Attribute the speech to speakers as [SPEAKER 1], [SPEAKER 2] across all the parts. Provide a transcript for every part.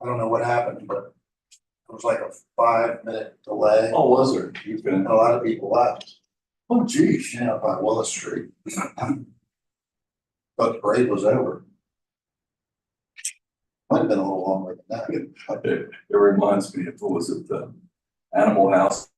[SPEAKER 1] I don't know what happened, but it was like a 5 minute delay.
[SPEAKER 2] Oh, was there? You
[SPEAKER 1] And
[SPEAKER 2] can,
[SPEAKER 1] a lot of people left,
[SPEAKER 2] oh geez,
[SPEAKER 1] you know, by Willis Street. But the parade was over. Might have been a little longer than that.
[SPEAKER 2] it reminds me of, what was it, the Animal House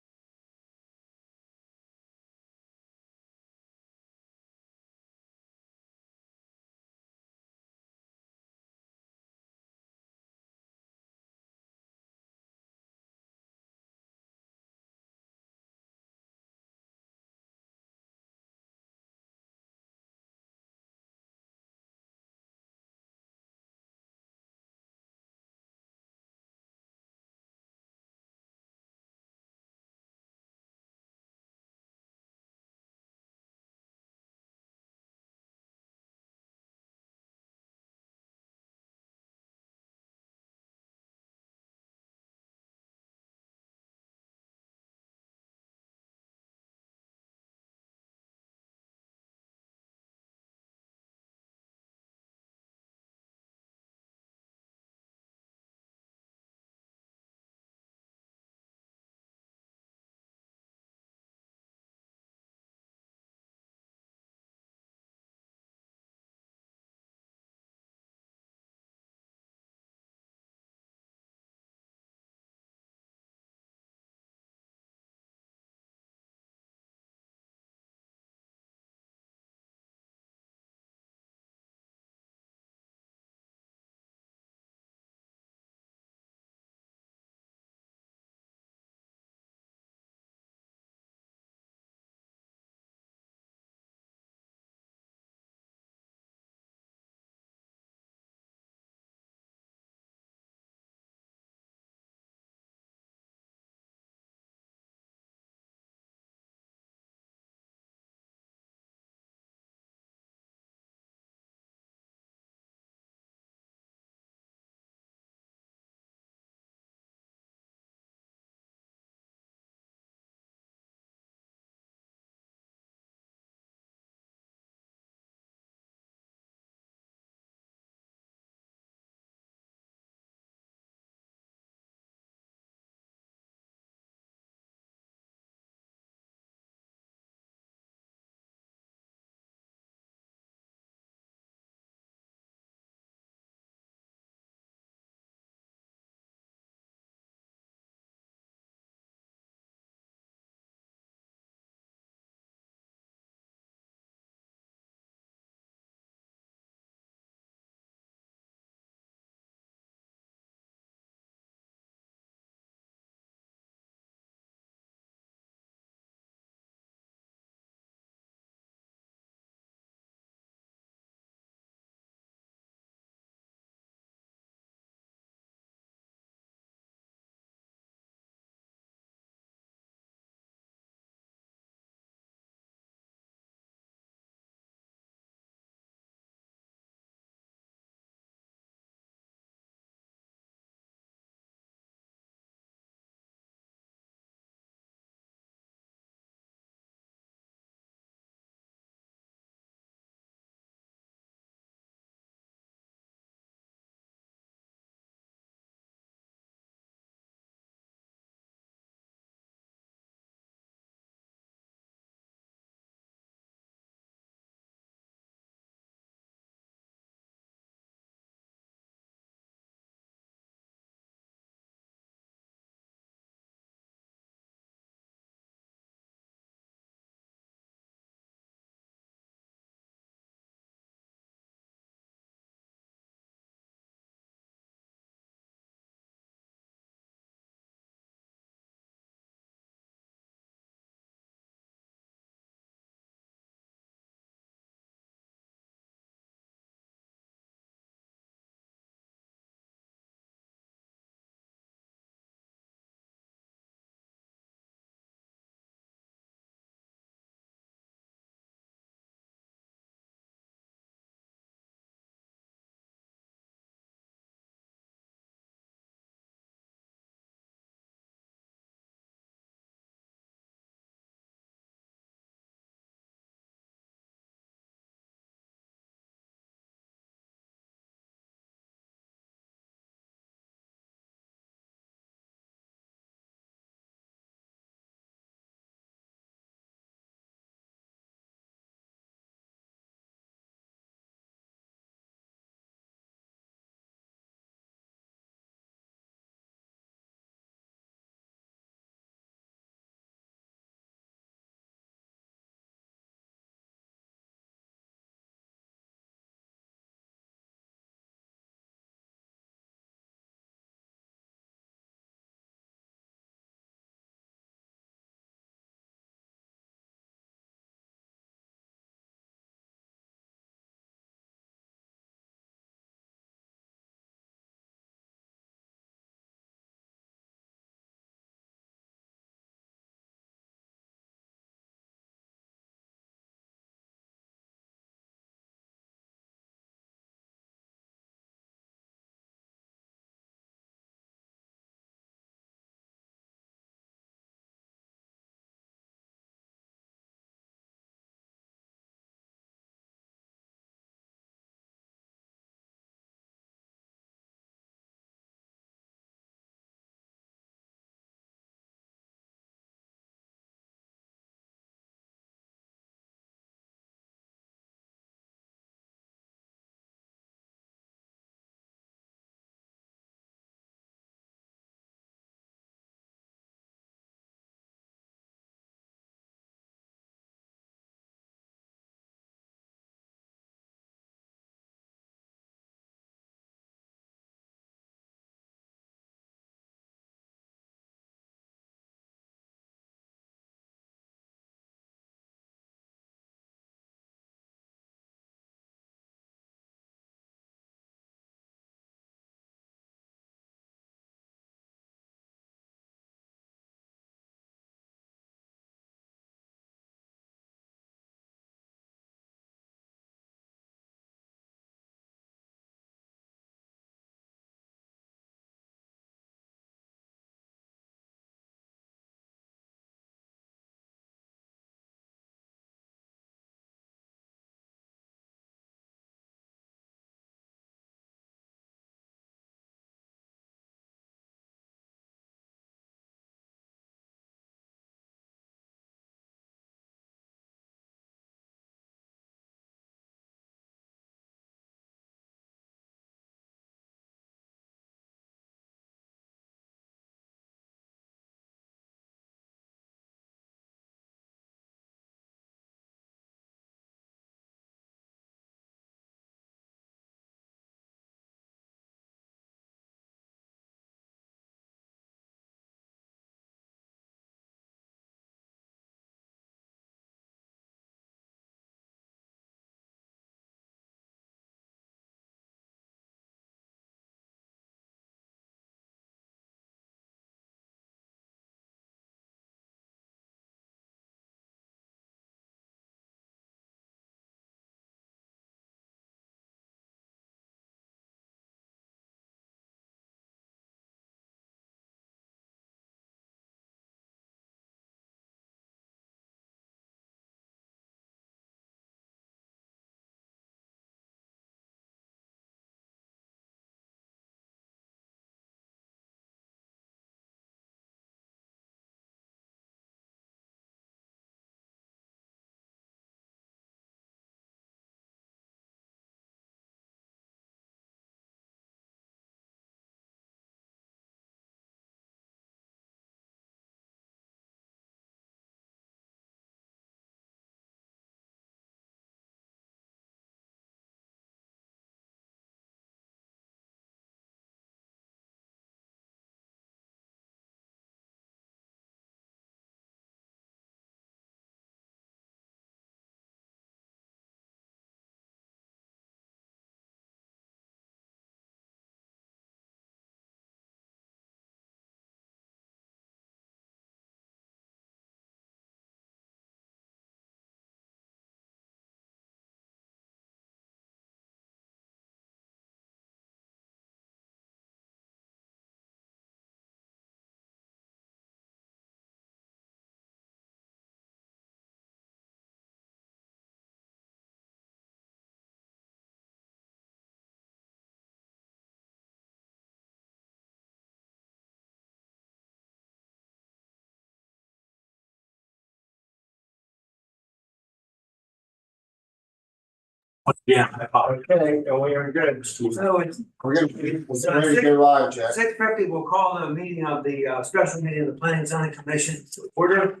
[SPEAKER 3] Yeah, I apologize.
[SPEAKER 1] Okay, and we are good.
[SPEAKER 3] So
[SPEAKER 1] We're ready to go live, Jack.
[SPEAKER 3] 6:50, we'll call the meeting of the special meeting of the Planning and Zoning Commission to order.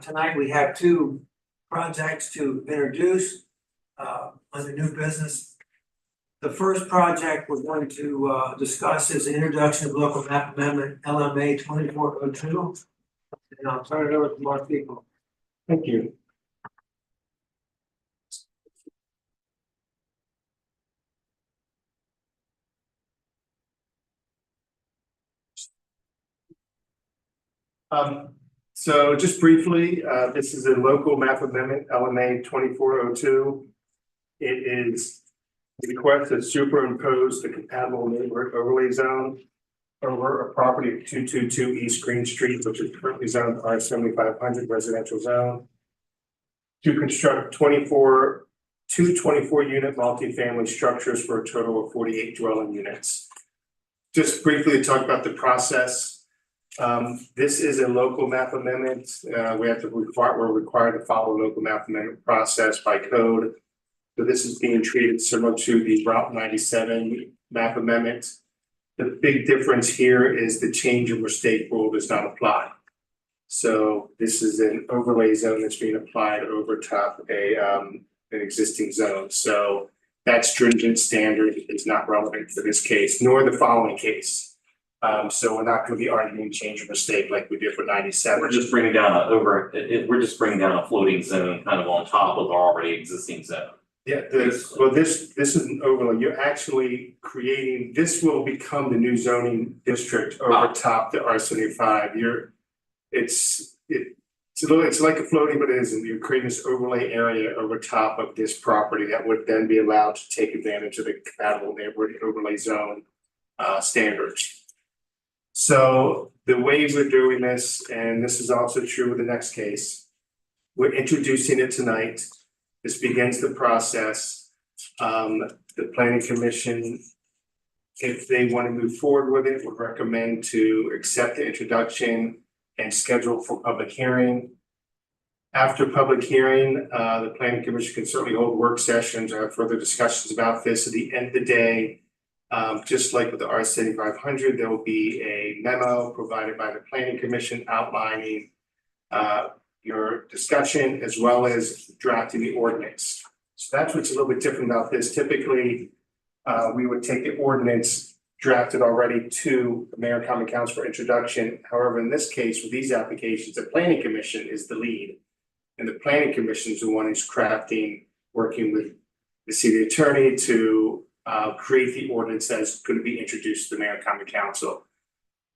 [SPEAKER 3] Tonight we have two projects to introduce under new business. The first project we're going to discuss is the introduction of local map amendment LMA 2402. And I'll turn it over to Mark People.
[SPEAKER 1] Thank you. So just briefly, this is a local map amendment, LMA 2402. It is the request to superimpose the compatible neighborhood overlay zone over a property at 222 East Green Street, which is currently zoned R7500 residential zone, to construct 24 unit multifamily structures for a total of 48 dwelling units. Just briefly to talk about the process. This is a local map amendment. We're required to follow a local map amendment process by code. So this is being treated similar to the Route 97 map amendment. The big difference here is the change of mistake rule does not apply. So this is an overlay zone that's being applied over top an existing zone. So that stringent standard is not relevant for this case, nor the following case. So we're not going to be arguing change of mistake like we did for 97.
[SPEAKER 4] We're just bringing down we're just bringing down a floating zone kind of on top of our already existing zone.
[SPEAKER 1] Yeah, this is an overlay. You're actually creating, this will become the new zoning district over top the R75. It's like a floating, but it isn't. You're creating this overlay area over top of this property that would then be allowed to take advantage of the compatible neighborhood overlay zone standards. So the way we're doing this, and this is also true with the next case, we're introducing it tonight. This begins the process. The planning commission, if they want to move forward with it, would recommend to accept the introduction and schedule for public hearing. After public hearing, the planning commission can certainly hold work sessions or have further discussions about this. At the end of the day, just like with the R7500, there will be a memo provided by the planning commission outlining your discussion as well as drafting the ordinance. So that's what's a little bit different about this. Typically, we would take the ordinance drafted already to the mayor and common council for introduction. However, in this case, with these applications, the planning commission is the lead. And the planning commission is the one who's crafting, working with the city attorney to create the ordinance that's going to be introduced to the mayor and common council.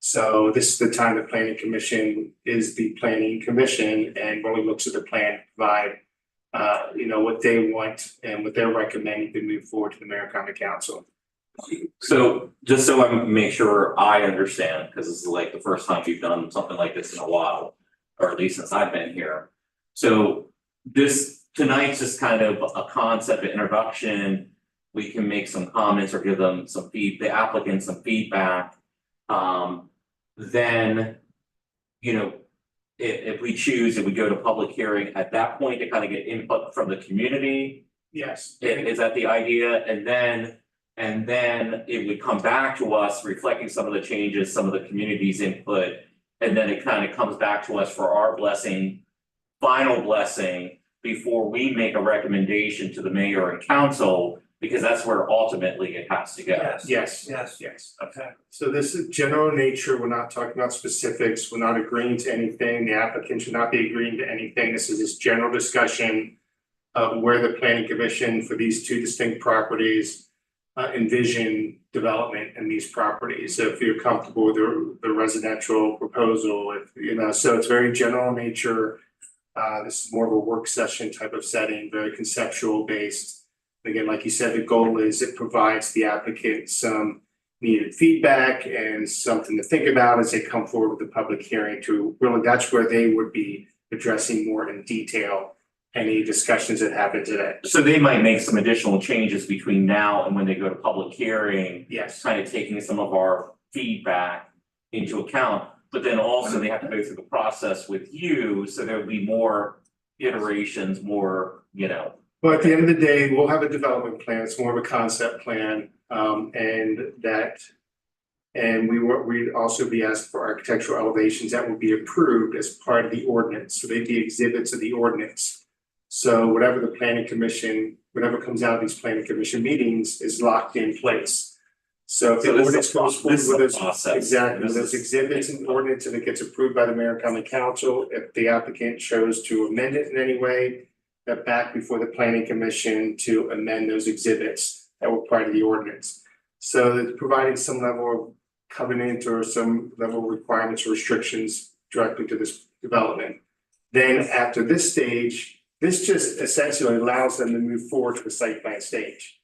[SPEAKER 1] So this is the time the planning commission is the planning commission and really looks at the plan to provide what they want and what they're recommending to move forward to the mayor and common council.
[SPEAKER 4] So just so I make sure I understand, because this is like the first time you've done something like this in a while, or at least since I've been here. So this tonight's just kind of a concept, an introduction. We can make some comments or give them some the applicant some feedback. Then, if we choose, if we go to public hearing at that point to kind of get input from the community.
[SPEAKER 1] Yes.
[SPEAKER 4] Is that the idea? And then it would come back to us reflecting some of the changes, some of the community's input. And then it kind of comes back to us for our final blessing before we make a recommendation to the mayor and council, because that's where ultimately it has to go.
[SPEAKER 1] Yes.
[SPEAKER 4] Okay.
[SPEAKER 1] So this is general nature. We're not talking about specifics. We're not agreeing to anything. The applicant should not be agreeing to anything. This is just general discussion of where the planning commission for these two distinct properties envision development in these properties. So if you're comfortable with the residential proposal, so it's very general in nature. This is more of a work session type of setting, very conceptual based. Again, like you said, the goal is it provides the applicant some needed feedback and something to think about as they come forward with the public hearing to really, that's where they would be addressing more in detail any discussions that happen today.
[SPEAKER 4] So they might make some additional changes between now and when they go to public hearing.
[SPEAKER 1] Yes.
[SPEAKER 4] Kind of taking some of our feedback into account, but then also they have to go through the process with you, so there'll be more iterations, more,
[SPEAKER 1] Well, at the end of the day, we'll have a development plan, it's more of a concept plan, and that. And we'd also be asked for architectural elevations that will be approved as part of the ordinance, so they'd be exhibits of the ordinance. So whatever the planning commission, whatever comes out of these planning commission meetings is locked in place. So if
[SPEAKER 4] So
[SPEAKER 1] the
[SPEAKER 4] this is
[SPEAKER 1] ordinance
[SPEAKER 4] a
[SPEAKER 1] goes
[SPEAKER 4] pro-
[SPEAKER 1] forward
[SPEAKER 4] this is a
[SPEAKER 1] with those,
[SPEAKER 4] process.
[SPEAKER 1] exactly,
[SPEAKER 4] This
[SPEAKER 1] those
[SPEAKER 4] is-
[SPEAKER 1] exhibits and ordinance, and it gets approved by the mayor and county council, if the applicant chose to amend it in any way. That back before the planning commission to amend those exhibits that were part of the ordinance. So it's providing some level of covenant or some level of requirements or restrictions directly to this development. Then after this stage, this just essentially allows them to move forward to the site plan stage.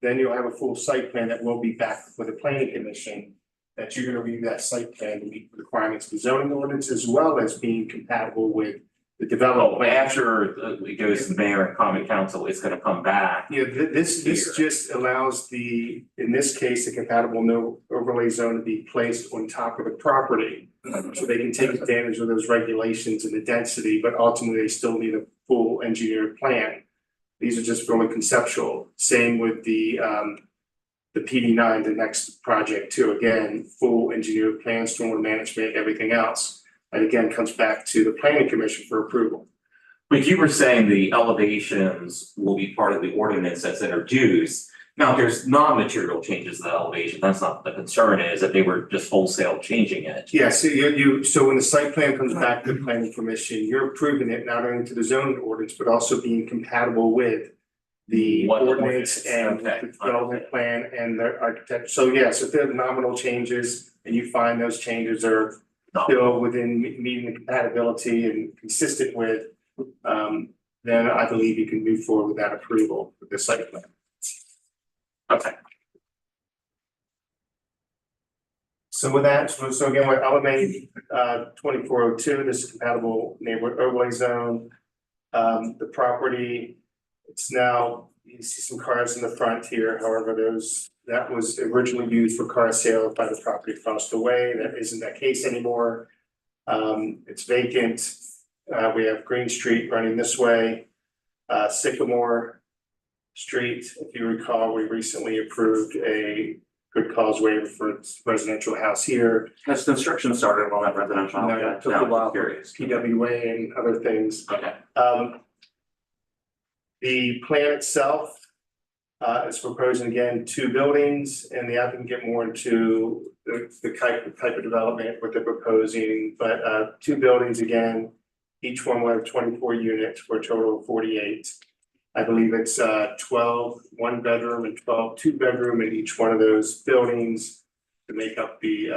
[SPEAKER 1] Then you'll have a full site plan that will be back for the planning commission. That you're gonna review that site plan to meet the requirements of the zoning ordinance as well as being compatible with the development.
[SPEAKER 4] Well,
[SPEAKER 1] plan.
[SPEAKER 4] after it goes to the mayor and common council, it's gonna come back.
[SPEAKER 1] Yeah, this
[SPEAKER 4] Here.
[SPEAKER 1] just allows the, in this case, the compatible no overlay zone to be placed on top of the property. So they can take advantage of those regulations and the density, but ultimately they still need a full engineered plan. These are just really conceptual, same with the PD9, the next project too, again, full engineered plan, stormwater management, everything else. And again, comes back to the planning commission for approval.
[SPEAKER 4] But you were saying the elevations will be part of the ordinance that's introduced. Now, there's non-material changes to the elevation, that's not the concern, is that they were just wholesale changing it.
[SPEAKER 1] Yeah, so so when the site plan comes back to the planning commission, you're approving it not only to the zoning ordinance, but also being compatible with. The
[SPEAKER 4] What the
[SPEAKER 1] ordinance and
[SPEAKER 4] ordinance,
[SPEAKER 1] the
[SPEAKER 4] okay,
[SPEAKER 1] development plan and the architect, so yes, if there are nominal changes and you find those changes are.
[SPEAKER 4] No.
[SPEAKER 1] Still within meeting the compatibility and consistent with, then I believe you can move forward with that approval with the site plan.
[SPEAKER 4] Okay,
[SPEAKER 1] So with that, so again, with element 2402, this is compatible neighborhood overlay zone. The property, it's now, you see some cars in the front here, however, that was originally used for car sales by the property across the way, that isn't that case anymore. It's vacant, we have Green Street running this way, Sycamore Street, if you recall, we recently approved a good cause waiver for residential house here.
[SPEAKER 4] has construction started on that residential?
[SPEAKER 1] No, it took a while for
[SPEAKER 4] Curious.
[SPEAKER 1] PWA and other things.
[SPEAKER 4] Okay,
[SPEAKER 1] The plan itself is proposing again 2 buildings, and the applicant can get more into the type of development what they're proposing, but 2 buildings again, each one will have 24 units for a total of 48. I believe it's 12 1-bedroom and 12 2-bedroom in each one of those buildings to make up the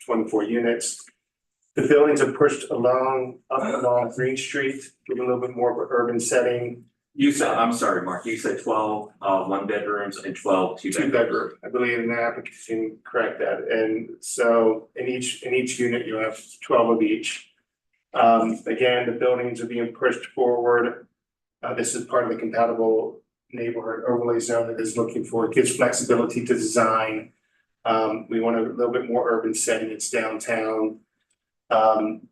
[SPEAKER 1] 24 units. The buildings are pushed up along Green Street, give a little bit more of an urban setting.
[SPEAKER 4] you said, I'm sorry, Mark, you said 12 1-bedrooms and 12 2-bedrooms.
[SPEAKER 1] 2-bedroom, I believe in the application, correct that, and so in each unit, you have 12 of each. Again, the buildings are being pushed forward. This is part of the compatible neighborhood overlay zone that is looking for, it gives flexibility to design. We want a little bit more urban setting, it's downtown.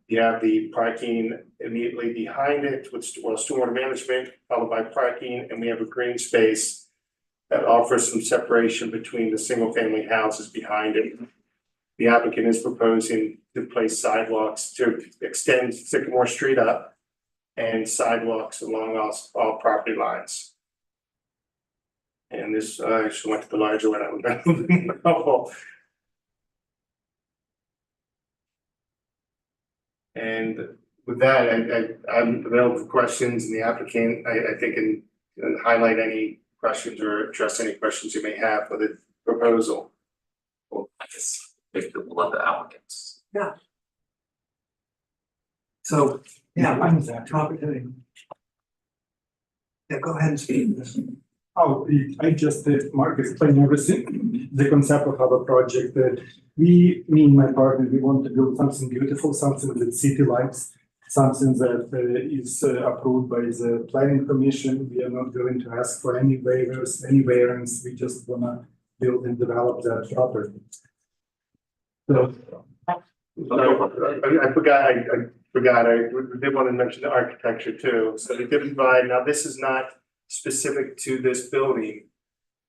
[SPEAKER 1] You have the parking immediately behind it with stormwater management, followed by parking, and we have a green space that offers some separation between the single family houses behind it. The applicant is proposing to place sidewalks to extend Sycamore Street up and sidewalks along all property lines. And this, I actually went to the larger one, I would. And with that, I'm available for questions, and the applicant, I think can highlight any questions or address any questions you may have for the proposal.
[SPEAKER 4] Well, I guess if people love the applicants.
[SPEAKER 3] So, yeah, I'm opportunity. Yeah, go ahead and speak.
[SPEAKER 5] Oh, I just, Mark explained everything, the concept of our project, that me and my partner, we want to build something beautiful, something that city likes, something that is approved by the planning commission. We are not going to ask for any waivers, any variance, we just wanna build and develop that property. So,
[SPEAKER 1] I forgot, I did want to mention the architecture too, so they did provide, now this is not specific to this building.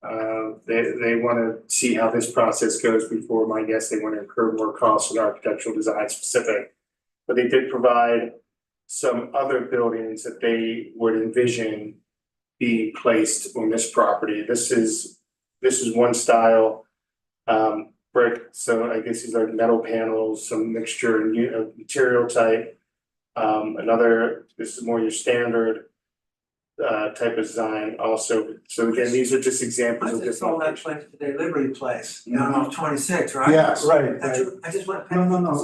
[SPEAKER 1] They wanna see how this process goes before, my guess, they wanna incur more costs with architectural design specific. But they did provide some other buildings that they would envision being placed on this property. This is one style, brick, so I guess these are metal panels, some mixture of material type. Another, this is more your standard type of design also. So again, these are just examples
[SPEAKER 3] I
[SPEAKER 1] of
[SPEAKER 3] just
[SPEAKER 1] different.
[SPEAKER 3] saw that place today, Liberty Place, down off 26, right?
[SPEAKER 1] Yes.
[SPEAKER 5] Right,
[SPEAKER 3] That's,
[SPEAKER 5] right.
[SPEAKER 3] I just went.
[SPEAKER 5] No,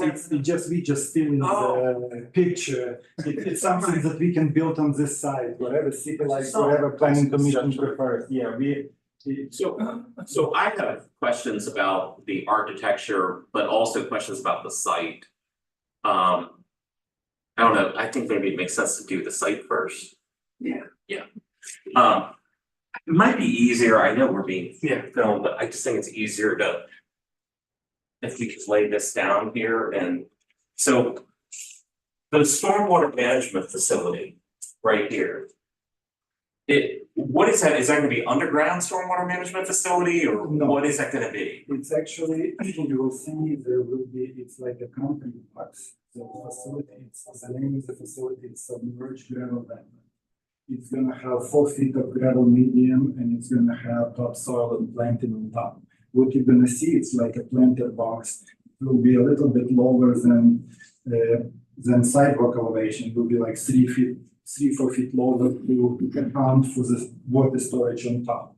[SPEAKER 5] we just stealing the picture. It's something that we can build on this side, whatever city likes, whatever planning commission prefers. Yeah,
[SPEAKER 4] So I have questions about the architecture, but also questions about the site. I don't know, I think maybe it makes sense to do the site first.
[SPEAKER 3] Yeah.
[SPEAKER 4] Yeah. It might be easier, I know we're being
[SPEAKER 1] Yeah.
[SPEAKER 4] filmed, but I just think it's easier to. If we could lay this down here and, so. The stormwater management facility right here. What is that? Is that gonna be underground stormwater management facility or
[SPEAKER 5] No.
[SPEAKER 4] what is that gonna be?
[SPEAKER 5] it's actually, you will see there will be, it's like a complex. The facility, the name of the facility is submerged gravel bank. It's gonna have 4 feet of gravel medium and it's gonna have topsoil and planting on top. What you're gonna see, it's like a planter box. It will be a little bit lower than sidewalk elevation. It will be like 3-4 feet lower to account for the water storage on top.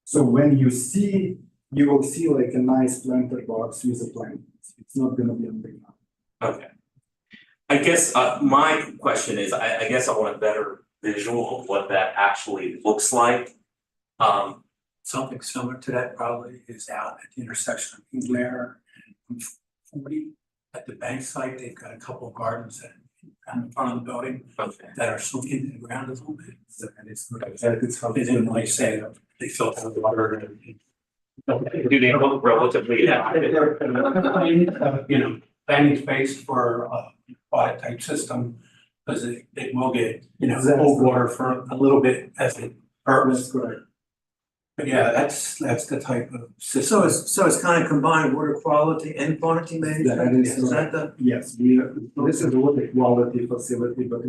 [SPEAKER 5] So when you will see like a nice planter box with a plant. It's not gonna be underground.
[SPEAKER 4] Okay. I guess my question is, I guess I want a better visual of what that actually looks like.
[SPEAKER 6] Something similar to that probably is out at the intersection of Blair and 40. At the bank site, they've got a couple of gardens that on the front of the building
[SPEAKER 4] Okay.
[SPEAKER 6] that are sinking in the ground a little bit.
[SPEAKER 5] And it's how
[SPEAKER 6] They didn't like say they filter the water and.
[SPEAKER 4] Do they look relatively?
[SPEAKER 6] Yeah, they're, planning space for a aquatic type system. Because it will get, cold water for a little bit as it burns.
[SPEAKER 5] That's correct.
[SPEAKER 6] But yeah, that's the type of system.
[SPEAKER 3] So it's kind of combined water quality and quantity management,
[SPEAKER 5] is
[SPEAKER 3] is that the?
[SPEAKER 5] Yes, this is a water quality facility, but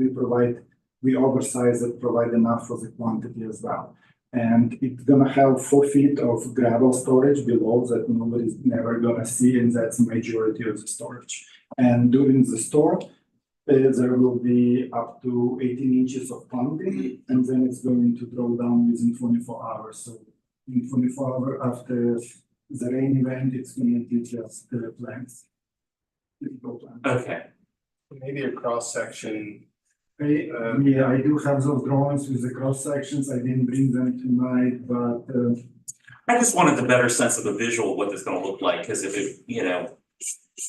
[SPEAKER 5] we oversize it, provide enough for the quantity as well. And it's gonna have 4 feet of gravel storage below that nobody's never gonna see, and that's the majority of the storage. And during the storm, there will be up to 18 inches of pumping, and then it's going to draw down within 24 hours. So in 24 hours after the rain event, it's going to be just plants. Typical plants.
[SPEAKER 4] Okay,
[SPEAKER 1] Maybe a cross section.
[SPEAKER 5] Yeah, I do have those drawings with the cross sections. I didn't bring them tonight, but
[SPEAKER 4] I just wanted a better sense of the visual of what this is gonna look like, cause if it,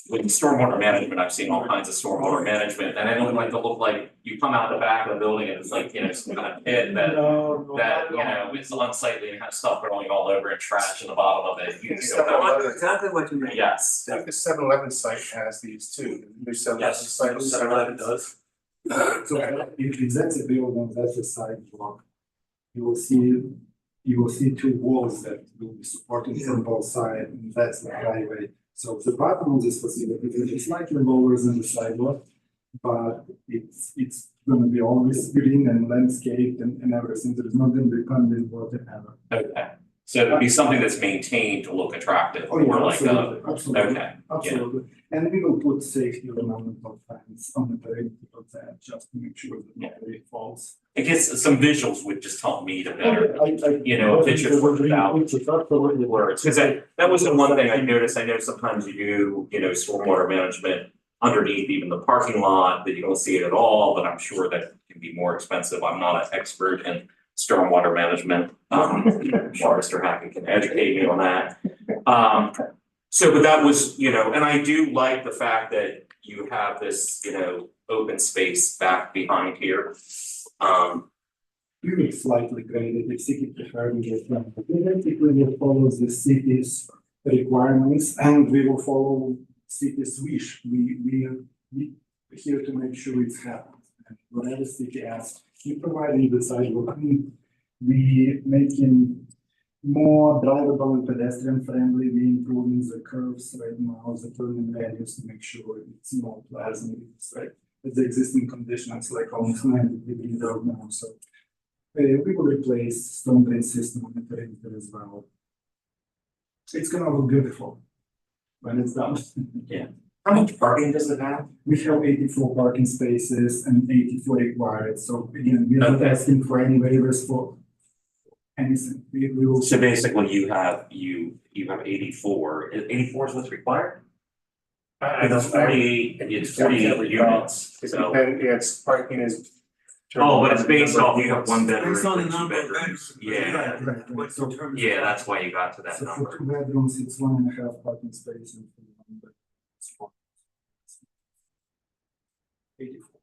[SPEAKER 4] with stormwater management, I've seen all kinds of stormwater management, and I don't like to look like you come out the back of the building and it's like, some kind of pit that. It's unsightly and has stuff growing all over and trash in the bottom of it.
[SPEAKER 3] Exactly what you mean.
[SPEAKER 4] Yes.
[SPEAKER 1] I think the 7-Eleven site has these too. The new 7-Eleven
[SPEAKER 4] Yes,
[SPEAKER 1] site.
[SPEAKER 4] 7-Eleven does.
[SPEAKER 5] so if that's a building, that's a sidewalk. You will see 2 walls that will be supporting from both sides, and that's the highway. So the bottom of this facility is slightly lower than the sidewalk, but it's gonna be always green and landscaped and everything. There's not gonna be condensed water ever.
[SPEAKER 4] Okay, so it'd be something that's maintained to look attractive,
[SPEAKER 5] Oh, yeah,
[SPEAKER 4] or like
[SPEAKER 5] absolutely.
[SPEAKER 4] okay,
[SPEAKER 5] Absolutely, and we will put safety ornamental fence on the perimeter of that, just to make sure that nobody falls.
[SPEAKER 4] I guess some visuals would just help me to better,
[SPEAKER 5] I
[SPEAKER 4] picture without
[SPEAKER 5] absolutely.
[SPEAKER 4] words, cause that was the one thing I noticed, I know sometimes you do, stormwater management underneath even the parking lot, that you don't see it at all, but I'm sure that can be more expensive, I'm not an expert in stormwater management. Sure, Mr. Hackett can educate me on that. So, but that was, and I do like the fact that you have this, open space back behind here.
[SPEAKER 5] We will slightly graded if city preferring it, but basically we follow the city's requirements and we will follow city's wish. We're here to make sure it's happens. And whatever city asks, we provide the sidewalk. We making more drivable and pedestrian friendly, we improving the curves right now, the turning radius to make sure it's more pleasant, it's like with the existing conditions, like almost 90-degree road now, so. We will replace stone drain system on the perimeter as well. It's gonna look beautiful when it's done.
[SPEAKER 4] How much parking does it have?
[SPEAKER 5] We have 84 parking spaces and 84 required, so again, we are not
[SPEAKER 4] Okay.
[SPEAKER 5] asking for any waivers for anything, we will.
[SPEAKER 4] So basically you have 84. 84 is what's required? It's 48, it's 48 units,
[SPEAKER 1] It's
[SPEAKER 4] so.
[SPEAKER 1] it's parking is.
[SPEAKER 4] Oh, but it's based off, you have one bedroom,
[SPEAKER 3] Based on the
[SPEAKER 4] and two
[SPEAKER 3] number of
[SPEAKER 4] bedrooms.
[SPEAKER 3] bedrooms.
[SPEAKER 4] Yeah,
[SPEAKER 3] What's determined.
[SPEAKER 4] yeah, that's why you got to that
[SPEAKER 5] So for
[SPEAKER 4] number.
[SPEAKER 5] 2 bedrooms, it's 1.5 parking space and for 1 bedroom, it's 4. 84.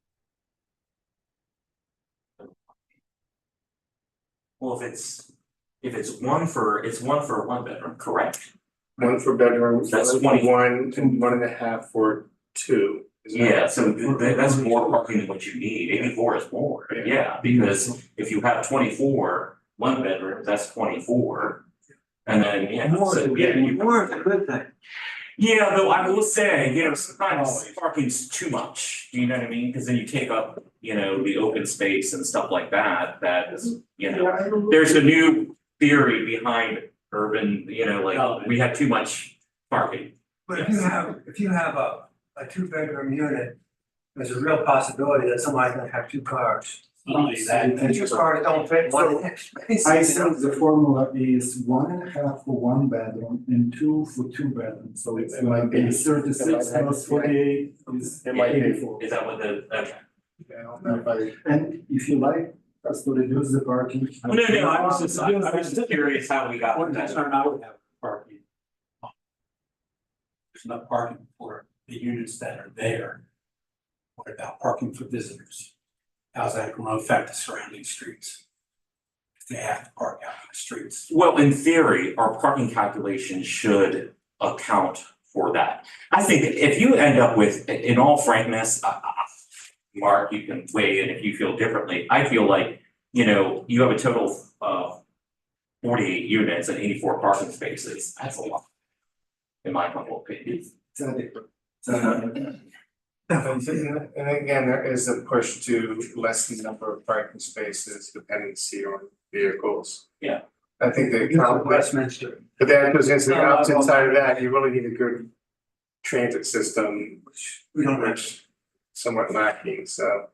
[SPEAKER 4] Well, if it's one for 1 bedroom, correct?
[SPEAKER 1] One for bedrooms,
[SPEAKER 4] That's
[SPEAKER 1] that's
[SPEAKER 4] 20.
[SPEAKER 1] 1 and 1.5 for 2. isn't it?
[SPEAKER 4] Yeah, so that's more parking than what you need. 84 is more, yeah, because if you have 24 1 bedrooms, that's 24. And then, yeah,
[SPEAKER 3] More,
[SPEAKER 4] so yeah, you.
[SPEAKER 3] more is a good thing.
[SPEAKER 4] Yeah, though I will say, sometimes parking's too much, do you know what I mean? Cause then you take up, the open space and stuff like that, that is, there's a new theory behind urban, we have too much parking.
[SPEAKER 3] But if you have a 2-bedroom unit, there's a real possibility that somebody's gonna have 2 cars. And 2 cars don't fit in one space.
[SPEAKER 5] I think the formula is 1.5 for 1 bedroom and 2 for 2 bedrooms, so it's
[SPEAKER 1] It might be.
[SPEAKER 5] 36 plus 48 is
[SPEAKER 1] It might be.
[SPEAKER 5] 84.
[SPEAKER 4] Is that what okay.
[SPEAKER 1] I don't know if I.
[SPEAKER 5] And if you like us to reduce the parking.
[SPEAKER 4] No, I was just curious how we got
[SPEAKER 6] One
[SPEAKER 4] that.
[SPEAKER 6] concern I would have with parking. There's enough parking for the units that are there. What about parking for visitors? How's that gonna affect the surrounding streets? If they have to park out in the streets.
[SPEAKER 4] Well, in theory, our parking calculation should account for that. I think if you end up with, in all frankness, Mark, you can weigh in if you feel differently. I feel like, you have a total of 48 units and 84 parking spaces. That's a lot. In my humble opinion.
[SPEAKER 5] It's adequate. It's adequate.
[SPEAKER 1] And again, there is a push to lessen the number of parking spaces dependency on vehicles.
[SPEAKER 4] Yeah.
[SPEAKER 1] I think they.
[SPEAKER 3] Westminster.
[SPEAKER 1] But that goes into the opposite side of that, you really need a good transit system,
[SPEAKER 3] We don't have.
[SPEAKER 1] which somewhat lacking, so.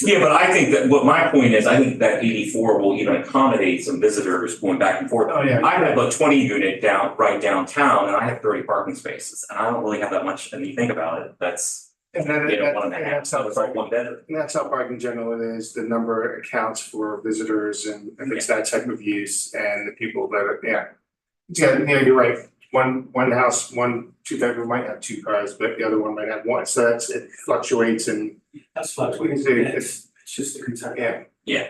[SPEAKER 4] Yeah, but I think that what my point is, I think that 84 will even accommodate some visitors going back and forth.
[SPEAKER 1] Oh, yeah.
[SPEAKER 4] I have a 20 unit right downtown and I have 30 parking spaces and I don't really have that much, and you think about it, that's,
[SPEAKER 1] And then
[SPEAKER 4] one and a half,
[SPEAKER 1] that's
[SPEAKER 4] so
[SPEAKER 1] how
[SPEAKER 4] it's like
[SPEAKER 1] parking,
[SPEAKER 4] 1 bedroom.
[SPEAKER 1] and that's how parking generally is, the number accounts for visitors and if it's that type of use and the people that are, yeah. Yeah, you're right, one house, 2-bedroom might have 2 cars, but the other one might have 1, so it fluctuates and,
[SPEAKER 6] That's fluctuating, it's just a concern.
[SPEAKER 1] yeah.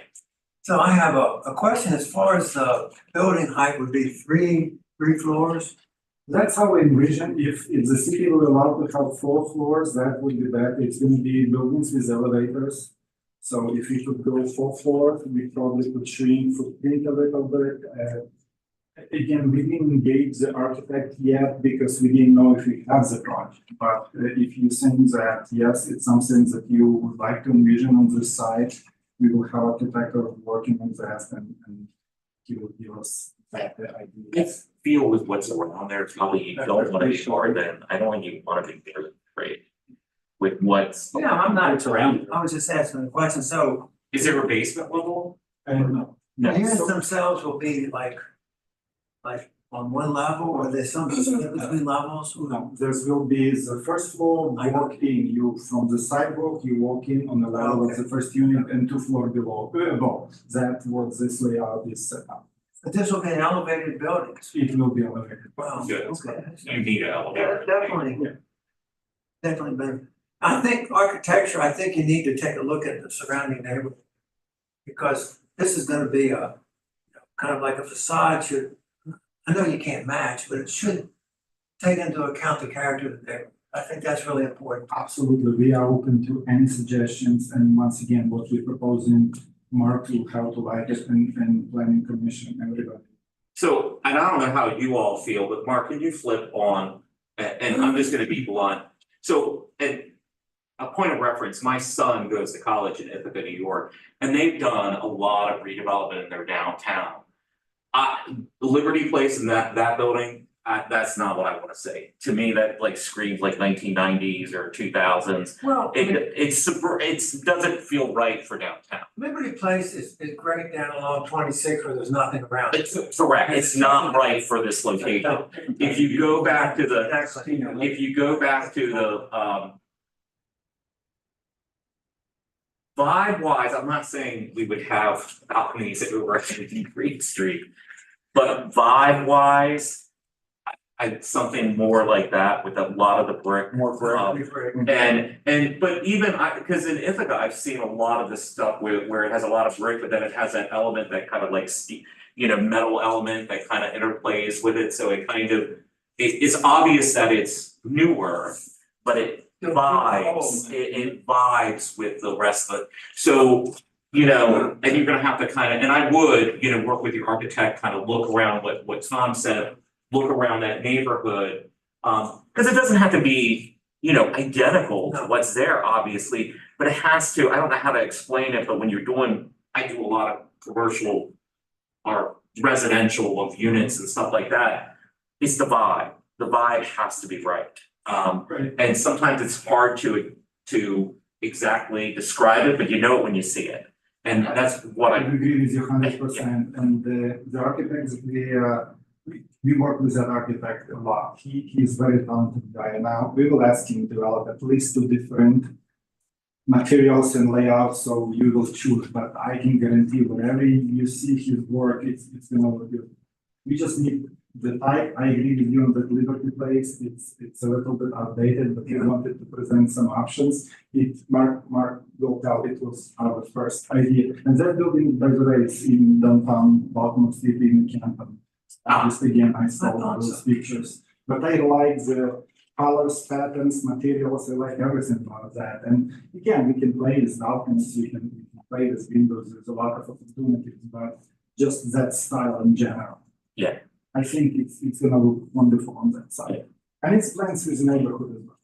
[SPEAKER 3] So I have a question as far as the building height would be three floors.
[SPEAKER 5] That's how I envision, if the city will allow to have 4 floors, that would be better, it's gonna be buildings with elevators. So if we could go 4 floors, we probably could shrink footprint a little bit, again, we didn't engage the architect yet because we didn't know if we have the project, but if you think that, yes, it's something that you would like to envision on this site, we will have architect working on that and he will give us that idea.
[SPEAKER 4] I feel with what's around there, probably you don't wanna be more than, I don't think you wanna be bigger than 3. With what's.
[SPEAKER 3] Yeah, I'm not.
[SPEAKER 6] It's around.
[SPEAKER 3] I was just asking the question, so
[SPEAKER 4] Is there a basement level?
[SPEAKER 5] I don't know.
[SPEAKER 3] the units themselves will be like on one level, or there's some between levels?
[SPEAKER 5] No, there's will be the first floor, walk in, you from the sidewalk, you walk in on the level of the first unit and 2 floors below, above. That what this layout is set up.
[SPEAKER 3] But this will be an elevated building.
[SPEAKER 5] It will be elevated.
[SPEAKER 3] Wow,
[SPEAKER 4] Good.
[SPEAKER 3] okay.
[SPEAKER 4] You need an elevator.
[SPEAKER 3] Definitely been, I think architecture, I think you need to take a look at the surrounding neighborhood. Because this is gonna be a, kind of like a facade should, I know you can't match, but it should take into account the character of the neighborhood. I think that's really important.
[SPEAKER 5] Absolutely, we are open to any suggestions, and once again, what we're proposing Mark will help to like it and planning commission, everybody.
[SPEAKER 4] So, and I don't know how you all feel, but Mark, can you flip on, and I'm just gonna be blunt. So, and a point of reference, my son goes to college in Ithaca, New York, and they've done a lot of redevelopment in their downtown. Liberty Place and that building, that's not what I wanna say. To me, that like screams like 1990s or 2000s.
[SPEAKER 3] Well, I mean,
[SPEAKER 4] It's doesn't feel right for downtown.
[SPEAKER 3] Liberty Place is great down along 26 where there's nothing around.
[SPEAKER 4] It's correct, it's not right for this location. If you go back to the,
[SPEAKER 3] Exactly.
[SPEAKER 4] if you go back to the vibe wise, I'm not saying we would have balconies over at Green Street. But vibe wise, I something more like that with a lot of the brick.
[SPEAKER 5] More
[SPEAKER 4] And but even because in Ithaca, I've seen a lot of this stuff where it has a lot of brick, but then it has that element that kind of like metal element that kind of interplays with it, so it kind of. It's obvious that it's newer, but it vibes with the rest of it, so. And you're gonna have to kind of, and I would, work with your architect, kind of look around what Tom said. Look around that neighborhood, because it doesn't have to be, identical to what's there, obviously, but it has to, I don't know how to explain it, but when you're doing, I do a lot of commercial or residential of units and stuff like that. It's the vibe has to be right. And sometimes it's hard to exactly describe it, but you know it when you see it. And that's what
[SPEAKER 5] I agree with you 100%, and the architects, we work with that architect a lot. He's very talented guy, and now we will ask him to develop at least 2 different materials and layouts, so you will choose, but I can guarantee whenever you see his work, it's gonna look good. We just need the type. I agree with you on the Liberty Place, it's a little bit outdated, but we wanted to present some options. Mark will tell it was our first idea, and that building, by the way, is in downtown Baltimore City in Canton. Just again, I saw those pictures, but I like the colors, patterns, materials, I like everything about that. And again, we can play with balconies, we can play with windows, there's a lot of opportunities, but just that style in general.
[SPEAKER 4] Yeah.
[SPEAKER 5] I think it's gonna look wonderful on that side, and it's blends with the neighborhood as well.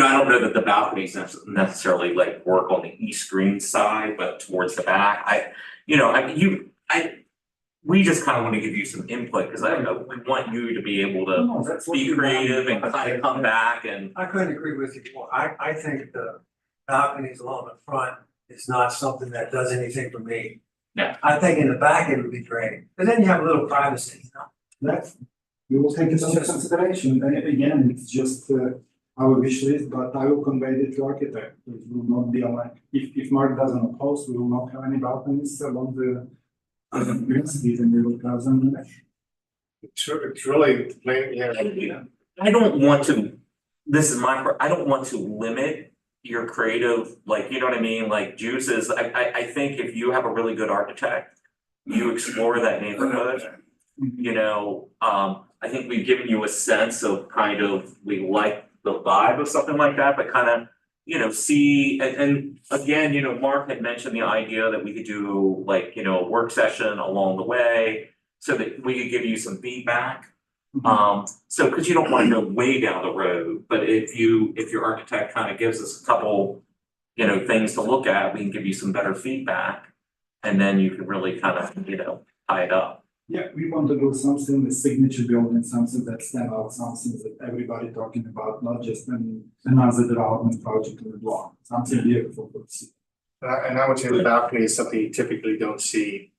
[SPEAKER 4] I don't know that the balconies necessarily like work on the east green side, but towards the back, we just kind of want to give you some input, because we want you to be able to
[SPEAKER 5] No, that's what
[SPEAKER 4] be
[SPEAKER 5] we
[SPEAKER 4] creative and
[SPEAKER 5] want.
[SPEAKER 4] kind of come back and.
[SPEAKER 3] I couldn't agree with you more. I think the balconies along the front is not something that does anything for me.
[SPEAKER 4] Yeah.
[SPEAKER 3] I think in the back it would be great, but then you have a little privacy,
[SPEAKER 5] That, we will take it into consideration, and again, it's just our wish list, but I will convey it to architect. It will not be on if Mark doesn't oppose, we will not have any balconies along the green street, and we will have them next.
[SPEAKER 1] It's really, yeah.
[SPEAKER 4] I don't want to, I don't want to limit your creative, like, you know what I mean, like juices. I think if you have a really good architect, you explore that neighborhood. I think we've given you a sense of kind of, we like the vibe of something like that, but kind of, see, and again, Mark had mentioned the idea that we could do like, a work session along the way, so that we could give you some feedback. So, because you don't want to go way down the road, but if your architect kind of gives us a couple, things to look at, we can give you some better feedback. And then you can really kind of, tie it up.
[SPEAKER 5] Yeah, we want to do something, the signature building, something that stand out, something that everybody talking about, not just another development project in the block, something beautiful to see.
[SPEAKER 1] And I would say the balcony is something you typically don't see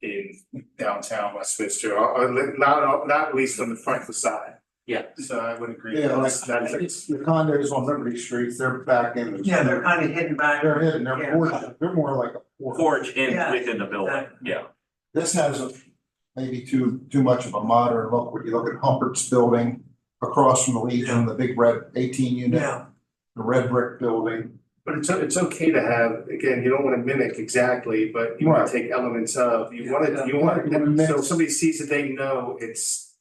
[SPEAKER 1] in downtown Westminster, or not at least on the front facade.
[SPEAKER 4] Yeah.
[SPEAKER 1] So I would agree.
[SPEAKER 7] Yeah, like
[SPEAKER 1] That's
[SPEAKER 7] the condos on Liberty Street, they're back in the.
[SPEAKER 3] Yeah, they're kind of hidden back.
[SPEAKER 7] They're hidden, they're
[SPEAKER 3] Yeah.
[SPEAKER 7] porch, they're more like a porch.
[SPEAKER 4] Porch
[SPEAKER 3] Yeah,
[SPEAKER 4] within the building,
[SPEAKER 3] exactly.
[SPEAKER 4] yeah.
[SPEAKER 7] This has maybe too much of a modern look, when you look at Humpert's building across from the Legion, the big red 18 unit,
[SPEAKER 3] Yeah,
[SPEAKER 7] the red brick building.
[SPEAKER 1] But it's okay to have, again, you don't wanna mimic exactly, but you wanna
[SPEAKER 7] Right.
[SPEAKER 1] take elements of, you
[SPEAKER 3] Yeah,
[SPEAKER 1] wanna,
[SPEAKER 3] yeah.
[SPEAKER 1] you want,
[SPEAKER 7] You wanna mix.
[SPEAKER 1] so if somebody sees it, they know it's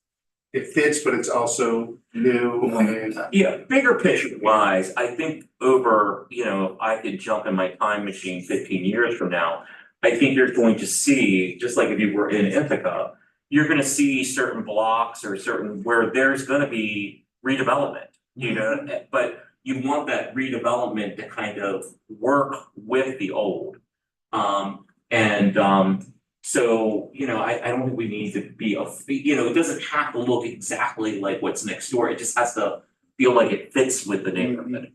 [SPEAKER 1] it fits, but it's also new and.
[SPEAKER 4] Yeah, bigger picture wise, I think over, you know, if I could jump in my time machine 15 years from now. I think you're going to see, just like if you were in Ithaca, you're gonna see certain blocks or certain where there's gonna be redevelopment, you know, but you want that redevelopment to kind of work with the old. So, you know, I don't think we need to be you know, it doesn't have to look exactly like what's next door, it just has to feel like it fits with the neighborhood.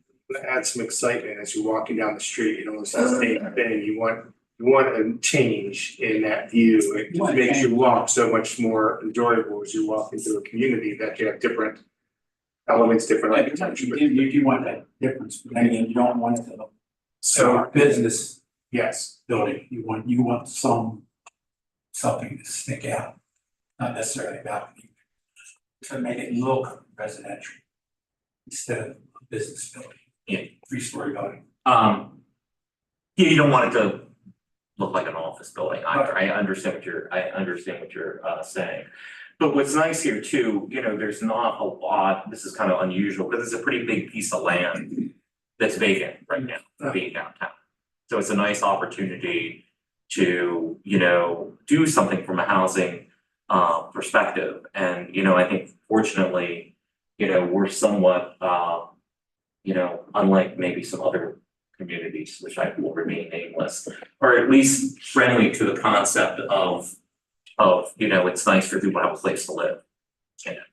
[SPEAKER 1] Add some excitement as you're walking down the street, you know, it's the same thing, you want a change in that view, it just makes your walk so much more enjoyable as you walk into a community that you have different elements, different architecture.
[SPEAKER 6] You want that difference, but I mean, you don't want it to look
[SPEAKER 1] So,
[SPEAKER 6] so business
[SPEAKER 1] yes,
[SPEAKER 6] building, you want something to stick out, not necessarily balcony. To make it look residential instead of a business building.
[SPEAKER 4] Yeah.
[SPEAKER 6] 3-story building.
[SPEAKER 4] Yeah, you don't want it to look like an office building, I understand what you're saying. But what's nice here too, you know, there's not a lot, this is kind of unusual, because it's a pretty big piece of land that's vacant right now, being downtown. So it's a nice opportunity to, you know, do something from a housing perspective, and, you know, I think fortunately, you know, we're somewhat you know, unlike maybe some other communities, which I will remain nameless, or at least friendly to the concept of, you know, it's nice for people to have a place to live.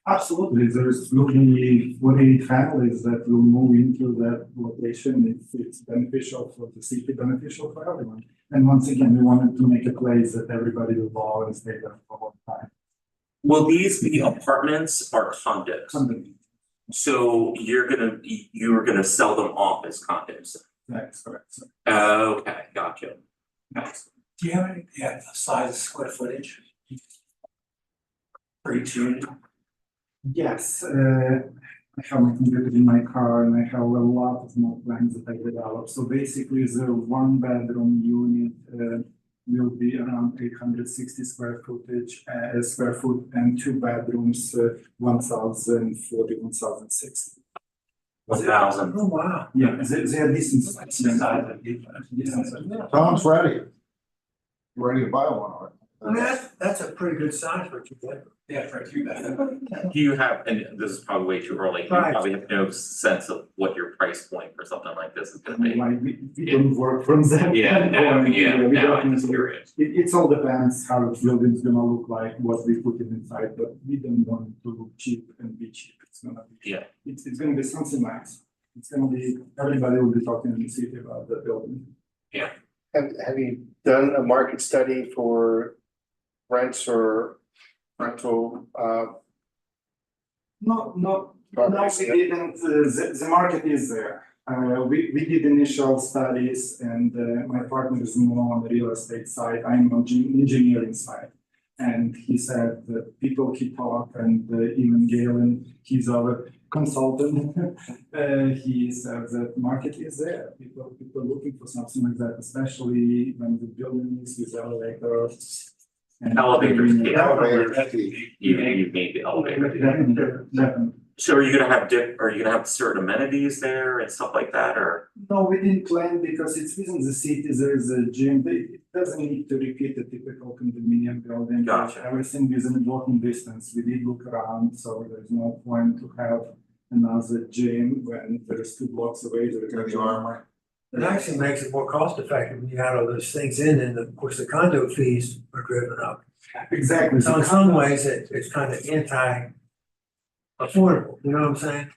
[SPEAKER 5] Absolutely, there's looking 48 families that will move into that location if it's beneficial for the city, beneficial for everyone. And once again, we wanted to make a place that everybody will go and stay there for a long time.
[SPEAKER 4] Will these be apartments or condos?
[SPEAKER 5] Something,
[SPEAKER 4] So you're gonna sell them off as condos?
[SPEAKER 5] that's correct. So,
[SPEAKER 4] Okay, gotcha. Nice.
[SPEAKER 6] Do you have any, the size of square footage? For each unit?
[SPEAKER 5] yes, I have my computer in my car and I have a lot of more plans that I developed. So basically, the 1-bedroom unit will be around 860 square foot, and 2 bedrooms, 1,040, 1,060.
[SPEAKER 4] 1,000.
[SPEAKER 3] Oh, wow.
[SPEAKER 5] Yeah, they are decent.
[SPEAKER 6] That's the size of the
[SPEAKER 7] Tom's ready. You ready to buy one, or?
[SPEAKER 3] I mean, that's a pretty good size for you get.
[SPEAKER 6] Yeah, for a 2-bedroom.
[SPEAKER 4] Do you have, and this is probably way too early, you
[SPEAKER 3] Right.
[SPEAKER 4] probably have no sense of what your price point for something like this is gonna be?
[SPEAKER 5] Like we don't work from that.
[SPEAKER 4] Yeah, no,
[SPEAKER 5] point.
[SPEAKER 4] yeah,
[SPEAKER 5] We
[SPEAKER 4] no, I'm just
[SPEAKER 5] definitely-
[SPEAKER 4] curious.
[SPEAKER 5] It's all depends how the building's gonna look like, what we put in inside, but we don't want it to look cheap and be cheap. It's gonna be.
[SPEAKER 4] Yeah.
[SPEAKER 5] It's gonna be something nice. It's gonna be, everybody will be talking in the city about the building.
[SPEAKER 1] have you done a market study for rents or rental
[SPEAKER 5] No, no,
[SPEAKER 1] properties?
[SPEAKER 5] we didn't, the market is there. We did initial studies and my partner is more on the real estate side, I'm on engineering side. And he said that people he talked and even Galen, he's our consultant. He said that market is there, people looking for something like that, especially when the building is with elevators. and-
[SPEAKER 4] Elevators, yeah.
[SPEAKER 7] Elevator,
[SPEAKER 4] You need the elevator.
[SPEAKER 5] Definitely.
[SPEAKER 4] So are you gonna have certain amenities there and stuff like that, or?
[SPEAKER 5] No, we didn't plan because it's within the city, there is a gym, it doesn't need to repeat a typical condominium building.
[SPEAKER 4] Gotcha.
[SPEAKER 5] Everything is in walking distance, we did look around, so there's no point to have another gym when there's 2 blocks away, there's
[SPEAKER 7] to the armory.
[SPEAKER 3] It actually makes it more cost effective when you add all those things in, and of course, the condo fees are driven up.
[SPEAKER 5] Exactly.
[SPEAKER 3] So in some ways, it's kind of affordable, you know what I'm saying?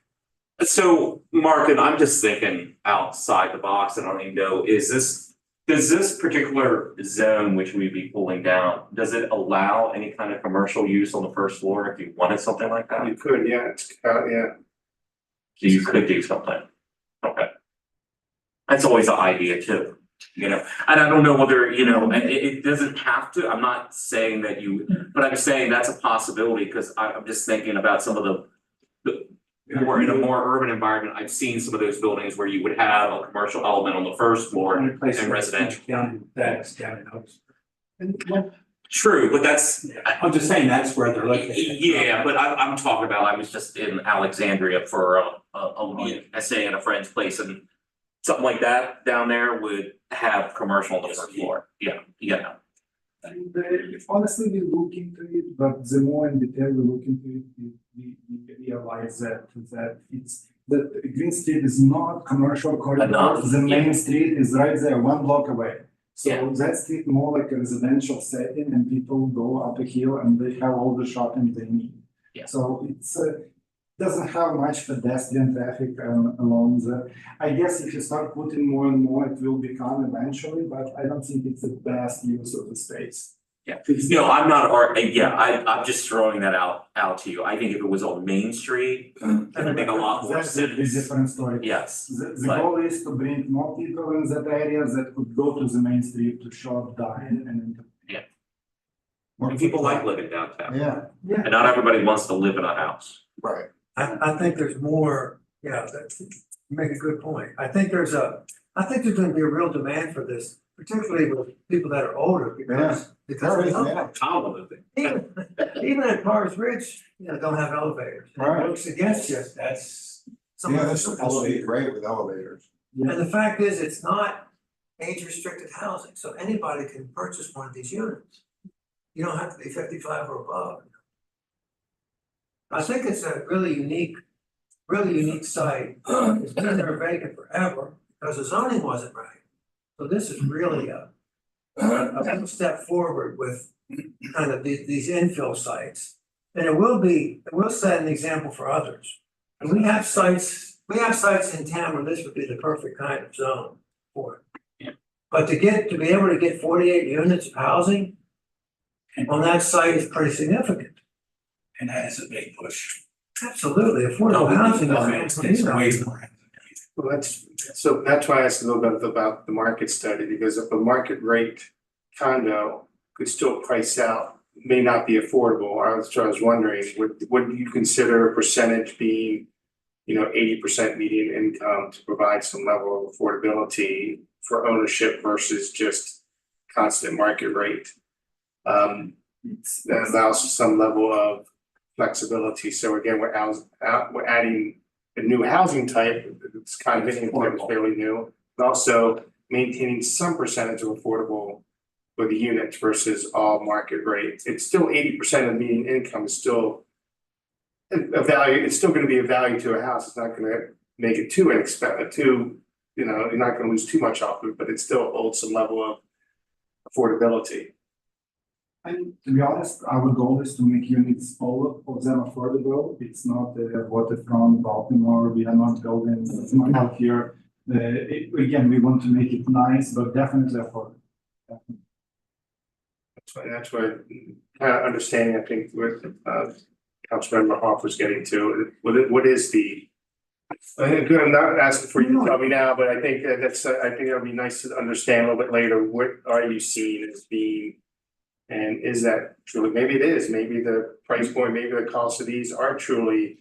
[SPEAKER 4] So, Mark, and I'm just thinking outside the box, I don't even know, does this particular zone which we'd be pulling down, does it allow any kind of commercial use on the first floor if you wanted something like that?
[SPEAKER 1] You could, yeah, it's, yeah.
[SPEAKER 4] So you could do something, okay. That's always an idea too, you know, and I don't know whether, you know, it doesn't have to, I'm not saying that you, but I'm saying that's a possibility, cause I'm just thinking about some of the more in a more urban environment, I've seen some of those buildings where you would have a commercial element on the first floor and residential.
[SPEAKER 6] Down in Oaks.
[SPEAKER 5] And what
[SPEAKER 4] true, but that's,
[SPEAKER 6] I'm just saying that's where they're located.
[SPEAKER 4] yeah, but I'm talking about, I was just in Alexandria for a week, I stay at a friend's place and something like that down there would have commercial on the first floor, yeah.
[SPEAKER 5] And honestly, we look into it, but the more in detail we look into it, we realize that it's, that Green Street is not commercial corridor.
[SPEAKER 4] Enough,
[SPEAKER 5] The
[SPEAKER 4] yeah.
[SPEAKER 5] main street is right there, 1 block away.
[SPEAKER 4] Yeah.
[SPEAKER 5] So that street more like a residential setting and people go up a hill and they have all the shopping they need.
[SPEAKER 4] Yeah.
[SPEAKER 5] So it's, doesn't have much pedestrian traffic along the, I guess if you start putting more and more, it will become eventually, but I don't think it's the best use of the space.
[SPEAKER 4] Yeah.
[SPEAKER 5] It's
[SPEAKER 4] You know, I'm not, I'm just throwing that out to you, I think if it was on Main Street, it would make a lot more
[SPEAKER 5] That's a
[SPEAKER 4] sense.
[SPEAKER 5] different story.
[SPEAKER 4] Yes,
[SPEAKER 5] The
[SPEAKER 4] but-
[SPEAKER 5] goal is to bring more people in that area that could go to the main street to shop, dine and.
[SPEAKER 4] and people like living downtown,
[SPEAKER 7] Yeah,
[SPEAKER 4] and not everybody wants to live in a house.
[SPEAKER 7] right.
[SPEAKER 3] I think there's more, yeah, you make a good point. I think there's gonna be a real demand for this, particularly with people that are older because.
[SPEAKER 7] There is, yeah.
[SPEAKER 4] Town living.
[SPEAKER 3] Even at Pars Ridge, don't have elevators. And It
[SPEAKER 7] Right.
[SPEAKER 3] works against you.
[SPEAKER 6] That's,
[SPEAKER 3] Some
[SPEAKER 7] Yeah,
[SPEAKER 3] of
[SPEAKER 7] this
[SPEAKER 3] the-
[SPEAKER 7] will be great with elevators.
[SPEAKER 3] And the fact is, it's not age restricted housing, so anybody can purchase one of these units. You don't have to be 55 or above. I think it's a really unique site. It's been there vacant forever because the zoning wasn't right. So this is really a big step forward with kind of these infill sites. And it will set an example for others. And we have sites in town where this would be the perfect kind of zone for it.
[SPEAKER 4] Yeah.
[SPEAKER 3] But to be able to get 48 units of housing on that site is pretty significant.
[SPEAKER 6] and that is a big push.
[SPEAKER 3] Absolutely, affordable housing
[SPEAKER 6] It's
[SPEAKER 3] is.
[SPEAKER 6] way more.
[SPEAKER 1] Well, that's why I asked a little bit about the market study, because if a market rate condo could still price out, may not be affordable. I was wondering, would you consider a percentage being, 80% median income to provide some level of affordability for ownership versus just constant market rate? That allows some level of flexibility. So again, we're adding a new housing type. It's kind of anything that was fairly new, but also maintaining some percentage of affordable for the units versus all market rates. It's still 80% of median income is still a value. It's still going to be a value to a house. It's not going to make it too inexpensive. You're not going to lose too much off of it, but it still holds some level of affordability.
[SPEAKER 5] And to be honest, our goal is to make units, all of them affordable. It's not waterfront Baltimore. We are not building, it's not out here. Again, we want to make it nice, but definitely affordable.
[SPEAKER 1] That's what kind of understanding, I think, what Councilmember Hoff was getting to. What is the? I'm not asking for you to tell me now, but I think I think it'll be nice to understand a little bit later. What are you seeing as being? And is that truly, maybe it is, maybe the price point, maybe the cost of these are truly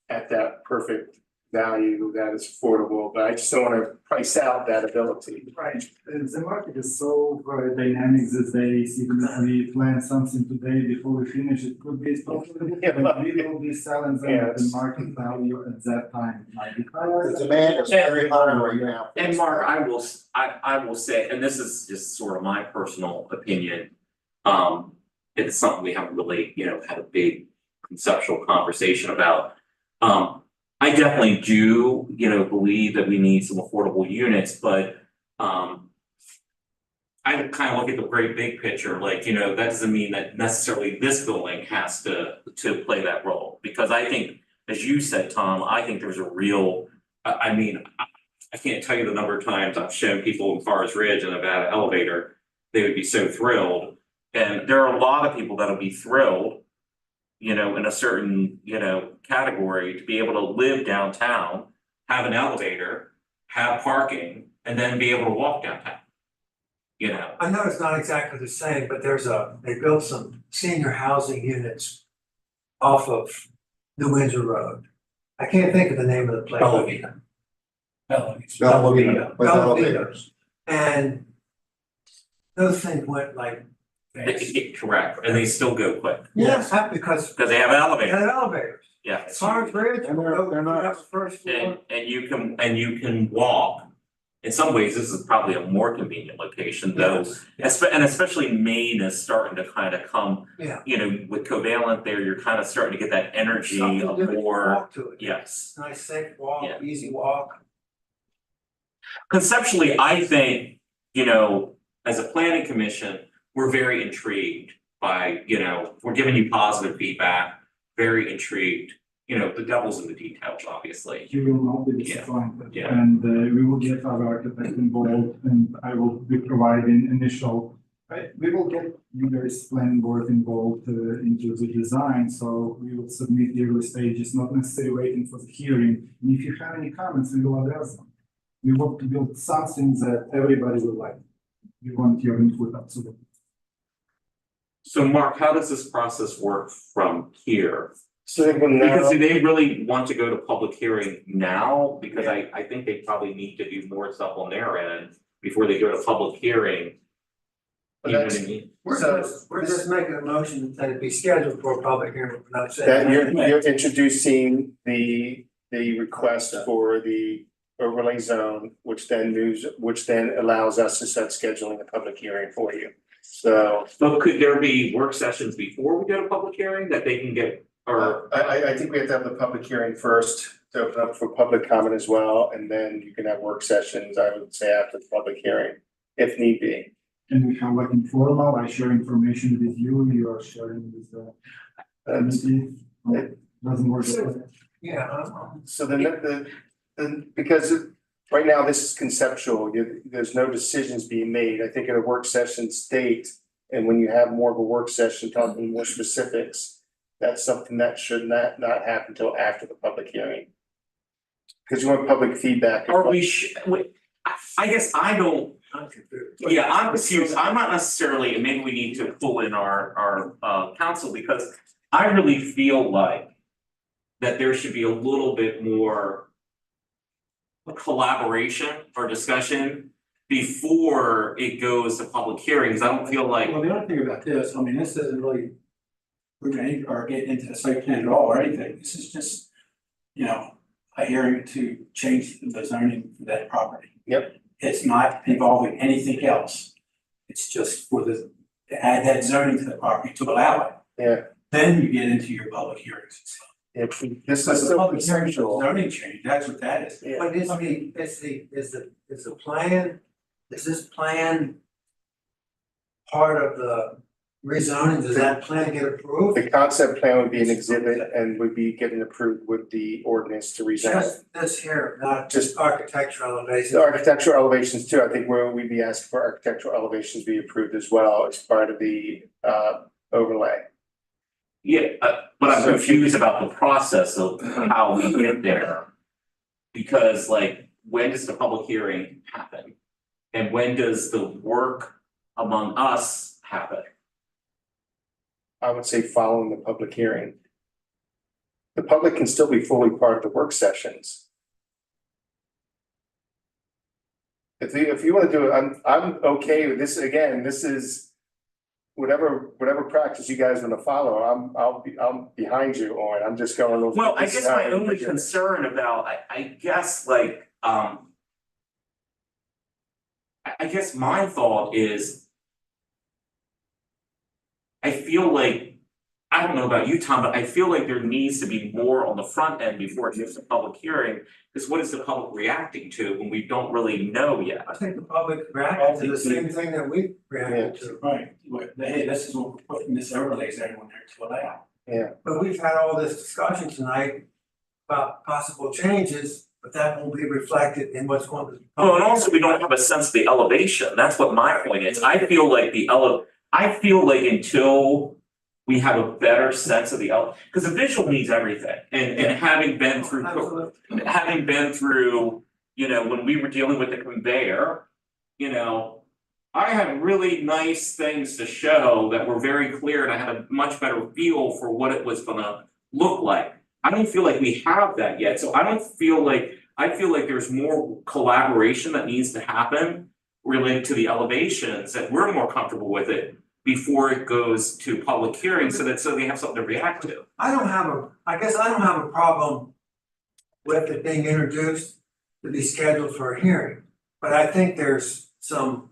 [SPEAKER 1] at that perfect value that is affordable, but I just don't want to price out that ability.
[SPEAKER 5] Right, the market is so dynamic these days, even if we plan something today before we finish, it could be totally different, but we will be selling them at the market value at that time.
[SPEAKER 7] The demand is very high right now.
[SPEAKER 4] And Mark, I will say, and this is just sort of my personal opinion. It's something we haven't really, had a big conceptual conversation about. I definitely do, believe that we need some affordable units, but I kind of look at the great big picture, like, that doesn't mean that necessarily this building has to play that role. Because I think, as you said, Tom, I think there's a real, I can't tell you the number of times I've shown people in Forest Ridge and about an elevator, they would be so thrilled. And there are a lot of people that'll be thrilled, in a certain, category to be able to live downtown, have an elevator, have parking, and then be able to walk downtown.
[SPEAKER 3] I know it's not exactly the same, but they built some senior housing units off of New Windsor Road. I can't think of the name of the place.
[SPEAKER 6] Bellavita.
[SPEAKER 7] Bellavita, with
[SPEAKER 3] Bellavita.
[SPEAKER 7] elevators.
[SPEAKER 3] And those things went like
[SPEAKER 4] Correct, and they still go quick,
[SPEAKER 3] Yes, because
[SPEAKER 4] because they have
[SPEAKER 3] they
[SPEAKER 4] elevators,
[SPEAKER 3] have elevators.
[SPEAKER 4] yeah.
[SPEAKER 3] Car bridge,
[SPEAKER 7] And they're not-
[SPEAKER 3] you have a first floor.
[SPEAKER 4] And you can walk. In some ways, this is probably a more convenient location, though, and especially Maine is starting to kind of come,
[SPEAKER 3] Yeah.
[SPEAKER 4] you know, with Covalent there, you're kind of starting to get that energy
[SPEAKER 3] Something
[SPEAKER 4] of
[SPEAKER 3] different,
[SPEAKER 4] more,
[SPEAKER 3] walk to it.
[SPEAKER 4] yes.
[SPEAKER 3] Nice safe walk,
[SPEAKER 4] Yeah.
[SPEAKER 3] easy walk.
[SPEAKER 4] Conceptually, I think, you know, as a planning commission, we're very intrigued by, you know, we're giving you positive feedback, very intrigued. You know, the devil's in the details, obviously.
[SPEAKER 5] You will not be
[SPEAKER 4] Yeah.
[SPEAKER 5] disappointed.
[SPEAKER 4] Yeah.
[SPEAKER 5] And we will get our architect involved and I will be providing initial. We will get you guys planning board involved into the design, so we will submit the early stages, not necessarily waiting for the hearing. And if you have any comments, we will address them. We want to build something that everybody will like. We want your input, absolutely.
[SPEAKER 4] So Mark, how does this process work from here?
[SPEAKER 1] So they will now.
[SPEAKER 4] Because do they really want to go to public hearing now? Because I think they probably need to do more stuff on their end before they go to public hearing. You know what I mean?
[SPEAKER 3] We're just making a motion that it be scheduled for a public hearing, we're not saying.
[SPEAKER 1] That you're introducing the request for the overlay zone, which then allows us to start scheduling a public hearing for you. So
[SPEAKER 4] But could there be work sessions before we go to public hearing that they can get, or?
[SPEAKER 1] I think we have to have the public hearing first to open up for public comment as well, and then you can have work sessions, I would say, after the public hearing, if need be.
[SPEAKER 5] And we have like informal, I share information with you, you are sharing with the community. Doesn't work that way.
[SPEAKER 3] Yeah,
[SPEAKER 1] So because right now this is conceptual, there's no decisions being made. I think in a work session state, and when you have more of a work session talking more specifics, that's something that should not happen until after the public hearing. Because you want public feedback.
[SPEAKER 4] Are we I guess I don't,
[SPEAKER 3] I'm confused.
[SPEAKER 4] yeah, I'm confused, I'm not necessarily, and maybe we need to pull in our council, because I really feel like that there should be a little bit more collaboration or discussion before it goes to public hearings. I don't feel like,
[SPEAKER 6] Well, the other thing about this, I mean, this isn't really. We're gonna or get into the site plan at all or anything, this is just, you know, a hearing to change the zoning for that property.
[SPEAKER 1] Yep.
[SPEAKER 6] It's not involving anything else. It's just for to add that zoning to the property to allow it.
[SPEAKER 1] Yeah.
[SPEAKER 6] Then you get into your public hearings and stuff.
[SPEAKER 1] This
[SPEAKER 6] But
[SPEAKER 1] is
[SPEAKER 6] the
[SPEAKER 1] so
[SPEAKER 6] public hearing for
[SPEAKER 1] conceptual.
[SPEAKER 6] zoning change, that's what that is.
[SPEAKER 1] Yeah.
[SPEAKER 3] But is the plan, is this plan part of the rezoning, does that plan get approved?
[SPEAKER 1] The concept plan would be an exhibit and would be getting approved with the ordinance to rezone.
[SPEAKER 3] Just this here, not just architectural elevations.
[SPEAKER 1] The architectural elevations too, I think where we'd be asking for architectural elevations be approved as well as part of the overlay.
[SPEAKER 4] yeah, but I'm confused about the process of how we get there. Because like, when does the public hearing happen? And when does the work among us happen?
[SPEAKER 1] I would say following the public hearing. The public can still be fully part of the work sessions. If you wanna do it, I'm okay with this, again, this is. Whatever practice you guys wanna follow, I'm behind you on, I'm just going over.
[SPEAKER 4] Well, I
[SPEAKER 1] this is
[SPEAKER 4] guess
[SPEAKER 1] how
[SPEAKER 4] my
[SPEAKER 1] I
[SPEAKER 4] only
[SPEAKER 1] look at it.
[SPEAKER 4] concern about, I guess like, I guess my thought is. I feel like, I don't know about you, Tom, but I feel like there needs to be more on the front end before it gets to public hearing. Because what is the public reacting to when we don't really know yet?
[SPEAKER 3] I think the public reacted to the same thing that we reacted to.
[SPEAKER 6] Right, but hey, this is what we're putting this overlays everyone there to allow.
[SPEAKER 1] Yeah,
[SPEAKER 3] But we've had all this discussion tonight about possible changes, but that won't be reflected in what's going to.
[SPEAKER 4] Well, and also we don't have a sense of the elevation, that's what my point is, I feel like I feel like until we have a better sense of because the visual needs everything, and having been through.
[SPEAKER 3] Absolutely.
[SPEAKER 4] Having been through, you know, when we were dealing with the conveyor, you know. I had really nice things to show that were very clear and I had a much better feel for what it was gonna look like. I don't feel like we have that yet, so I feel like there's more collaboration that needs to happen related to the elevations, that we're more comfortable with it before it goes to public hearing, so they have something to react to.
[SPEAKER 3] I guess I don't have a problem with it being introduced to be scheduled for a hearing. But I think there's some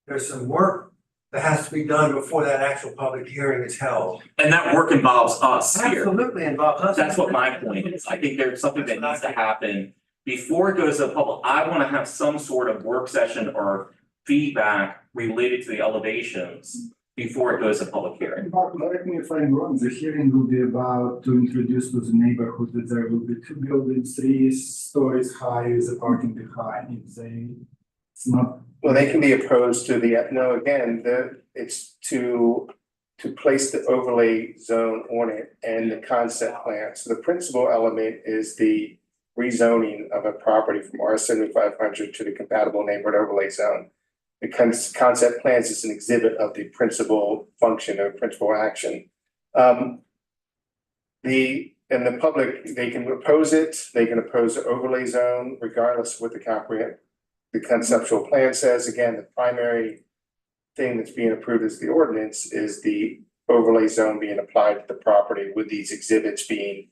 [SPEAKER 3] work that has to be done before that actual public hearing is held.
[SPEAKER 4] And that work involves us here.
[SPEAKER 3] Absolutely involves us.
[SPEAKER 4] That's what my point is. I think there's something that needs to happen before it goes to the public. I wanna have some sort of work session or feedback related to the elevations before it goes to public hearing.
[SPEAKER 5] But correct me if I'm wrong, the hearing will be about to introduce to the neighborhood that there will be 2 buildings, 3 stories high with a parking behind. It's not.
[SPEAKER 1] Well, they can be opposed to the, no, again, it's to place the overlay zone on it and the concept plan. So the principal element is the rezoning of a property from R 7500 to the compatible neighborhood overlay zone. The concept plans is an exhibit of the principal function or principal action. And the public, they can oppose it, they can oppose the overlay zone regardless of what the conceptual plan says. Again, the primary thing that's being approved as the ordinance is the overlay zone being applied to the property with these exhibits being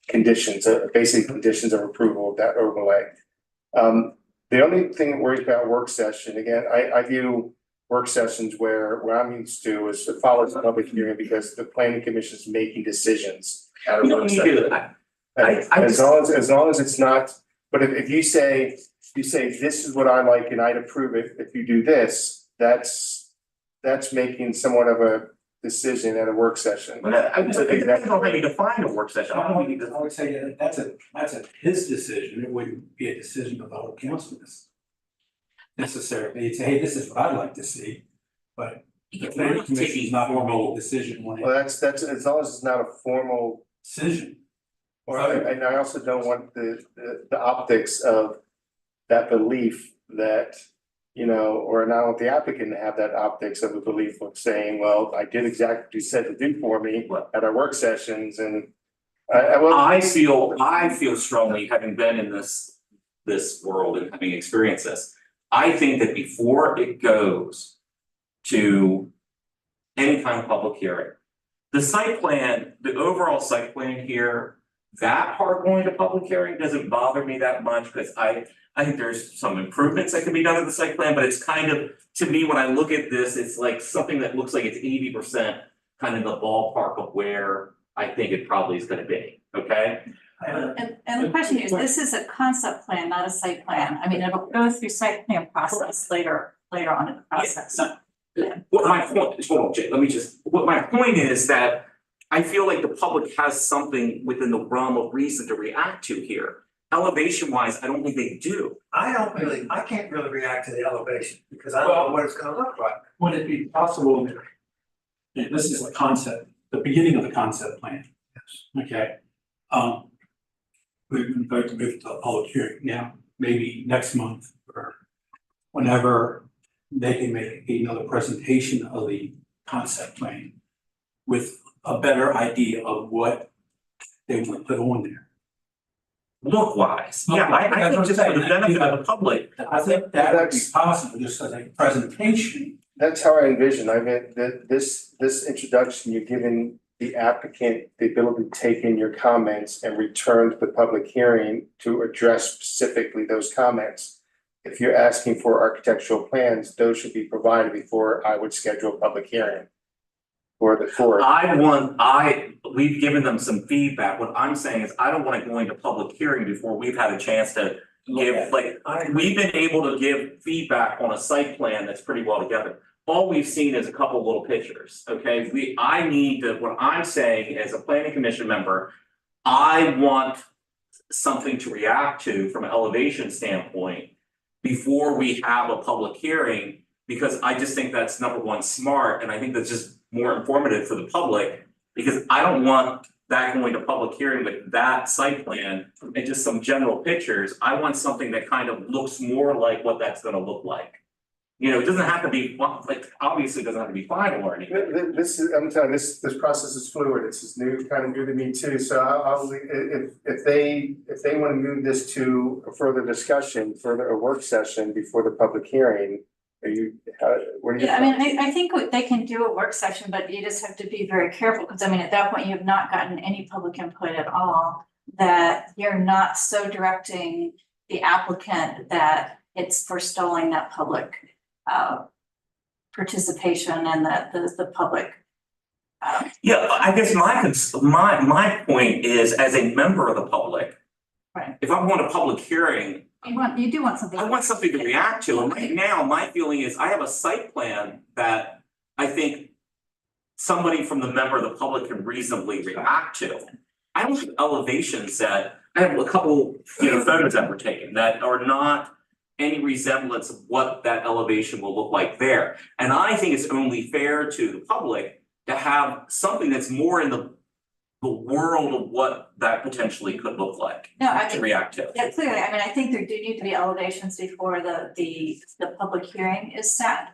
[SPEAKER 1] conditions, basically conditions of approval of that overlay. The only thing that worries about work session, again, I view work sessions where what I'm used to is to follow the public hearing because the planning commission is making decisions at a
[SPEAKER 4] We don't
[SPEAKER 1] work
[SPEAKER 4] need
[SPEAKER 1] session.
[SPEAKER 4] to,
[SPEAKER 1] As long as it's not, but if you say, this is what I like and I'd approve it, if you do this, that's making somewhat of a decision at a work session.
[SPEAKER 4] but I just think that's already defined a work session. I don't need to.
[SPEAKER 6] I would say that that's his decision, it wouldn't be a decision of the whole council necessarily. You'd say, hey, this is what I'd like to see, but the planning commission is not gonna make a decision on
[SPEAKER 1] Well,
[SPEAKER 6] a
[SPEAKER 1] that's, as long as it's not a formal,
[SPEAKER 6] decision.
[SPEAKER 1] and I also don't want the optics of that belief that, you know, or not want the applicant to have that optics of a belief of saying, well, I did exactly what you said to do for me at our work sessions and
[SPEAKER 4] I feel strongly, having been in this world and having experienced this. I think that before it goes to any kind of public hearing, the site plan, the overall site plan here, that part going to public hearing doesn't bother me that much because I think there's some improvements that can be done to the site plan, but it's kind of, to me, when I look at this, it's like something that looks like it's 80% kind of the ballpark of where I think it probably is gonna be, okay?
[SPEAKER 8] And the question is, this is a concept plan, not a site plan. I mean, it'll go through site plan process later on in the process.
[SPEAKER 4] What my point, hold on, Jay, what my point is that I feel like the public has something within the realm of reason to react to here. Elevation wise, I don't think they do.
[SPEAKER 3] I can't really react to the elevation because I don't know what it's gonna look like.
[SPEAKER 6] Would it be possible that, and this is the concept, the beginning of the concept plan? Yes. Okay, we're going to move to a public hearing now, maybe next month or whenever they can make another presentation of the concept plan with a better idea of what they want to put on there.
[SPEAKER 4] Look wise, yeah, I think just for the benefit of the public,
[SPEAKER 6] I think that would be possible, just as a presentation.
[SPEAKER 1] that's how I envision. I mean, this introduction, you're giving the applicant the ability to take in your comments and return to the public hearing to address specifically those comments. If you're asking for architectural plans, those should be provided before I would schedule a public hearing.
[SPEAKER 4] we've given them some feedback. What I'm saying is I don't wanna go into public hearing before we've had a chance to give, like, we've been able to give feedback on a site plan that's pretty well together. All we've seen is a couple little pictures, okay? What I'm saying as a planning commission member, I want something to react to from an elevation standpoint before we have a public hearing, because I just think that's number one, smart, and I think that's just more informative for the public, because I don't want that going to public hearing with that site plan and just some general pictures. I want something that kind of looks more like what that's gonna look like. You know, it doesn't have to be, like, obviously it doesn't have to be final or anything.
[SPEAKER 1] I'm telling you, this process is fluid. This is kind of new to me too. So if they want to move this to a further discussion, a work session before the public hearing, Are you, how, what do you?
[SPEAKER 8] Yeah, I mean, I think they can do a work session, but you just have to be very careful, because I mean, at that point, you have not gotten any public input at all. That you're not so directing the applicant that it's forestalling that public participation and the public.
[SPEAKER 4] Yeah, I guess my point is, as a member of the public.
[SPEAKER 8] Right.
[SPEAKER 4] If I want a public hearing,
[SPEAKER 8] You do want something.
[SPEAKER 4] I want something to react to, and right now, my feeling is I have a site plan that I think somebody from the member of the public can reasonably react to. I don't have elevations that, I have a couple, photos that were taken that are not any resemblance of what that elevation will look like there. And I think it's only fair to the public to have something that's more in the world of what that potentially could look like
[SPEAKER 8] No, I
[SPEAKER 4] to
[SPEAKER 8] think,
[SPEAKER 4] react to.
[SPEAKER 8] yeah, clearly, I mean, I think there do need to be elevations before the public hearing is set.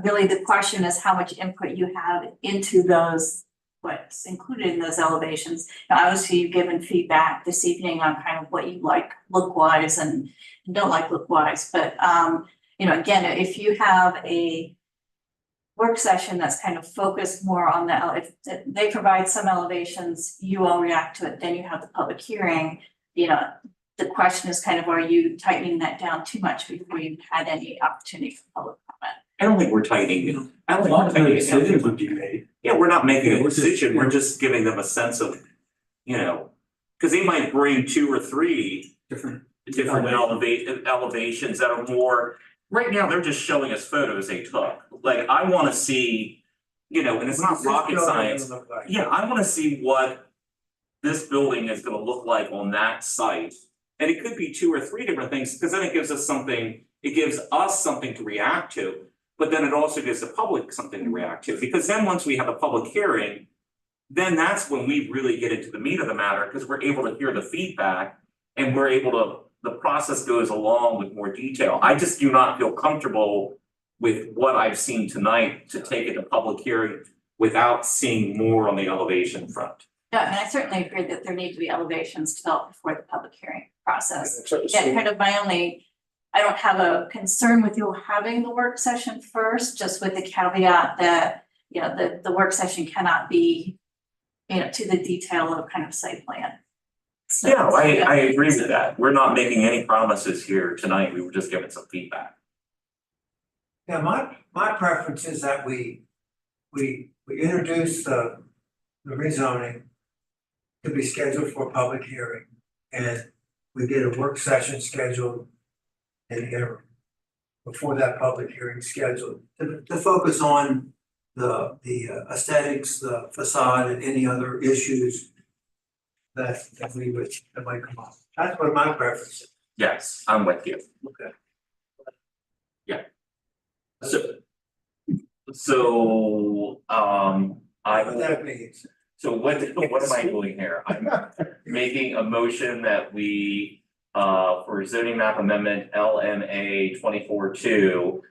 [SPEAKER 8] Really, the question is how much input you have into those, what's included in those elevations. Now, obviously, you've given feedback this evening on kind of what you like look-wise and don't like look-wise, but again, if you have a work session that's kind of focused more on if they provide some elevations, you all react to it, then you have the public hearing. The question is kind of, are you tightening that down too much before you've had any opportunity for public comment?
[SPEAKER 4] I don't think we're tightening it. I don't
[SPEAKER 6] A
[SPEAKER 4] think
[SPEAKER 6] lot
[SPEAKER 4] we're
[SPEAKER 6] of
[SPEAKER 4] tightening it.
[SPEAKER 6] decisions would be made.
[SPEAKER 4] Yeah, we're not making
[SPEAKER 6] Yeah,
[SPEAKER 4] a
[SPEAKER 6] we're just-
[SPEAKER 4] decision, we're
[SPEAKER 6] yeah.
[SPEAKER 4] just giving them a sense of, cause they might bring 2 or 3
[SPEAKER 6] Different.
[SPEAKER 4] different elevations that are more. Right now, they're just showing us photos they took, like, I wanna see, and it's not rocket science. Yeah, I wanna see what this building is gonna look like on that site. And it could be 2 or 3 different things, because then it gives us something to react to. But then it also gives the public something to react to, because then once we have a public hearing, then that's when we really get into the meat of the matter, because we're able to hear the feedback. And we're able to, the process goes along with more detail. I just do not feel comfortable with what I've seen tonight to take it to public hearing without seeing more on the elevation front.
[SPEAKER 8] No, I mean, I certainly agree that there need to be elevations developed before the public hearing process.
[SPEAKER 1] So-
[SPEAKER 8] Yeah, kind of I don't have a concern with you having the work session first, just with the caveat that, the work session cannot be, to the detail of kind of site plan. So-
[SPEAKER 4] Yeah, I agree with that. We're not making any promises here tonight. We were just giving some feedback.
[SPEAKER 3] Yeah, my preference is that we introduce the rezoning to be scheduled for a public hearing, and we get a work session scheduled in the interim before that public hearing is scheduled, to focus on the aesthetics, the facade, and any other issues that might come up. That's what my preference is.
[SPEAKER 4] Yes, I'm with you.
[SPEAKER 3] Okay.
[SPEAKER 4] So, I
[SPEAKER 3] What that means.
[SPEAKER 4] So what am I doing here? I'm making a motion that we, for zoning map amendment LMA 24-2,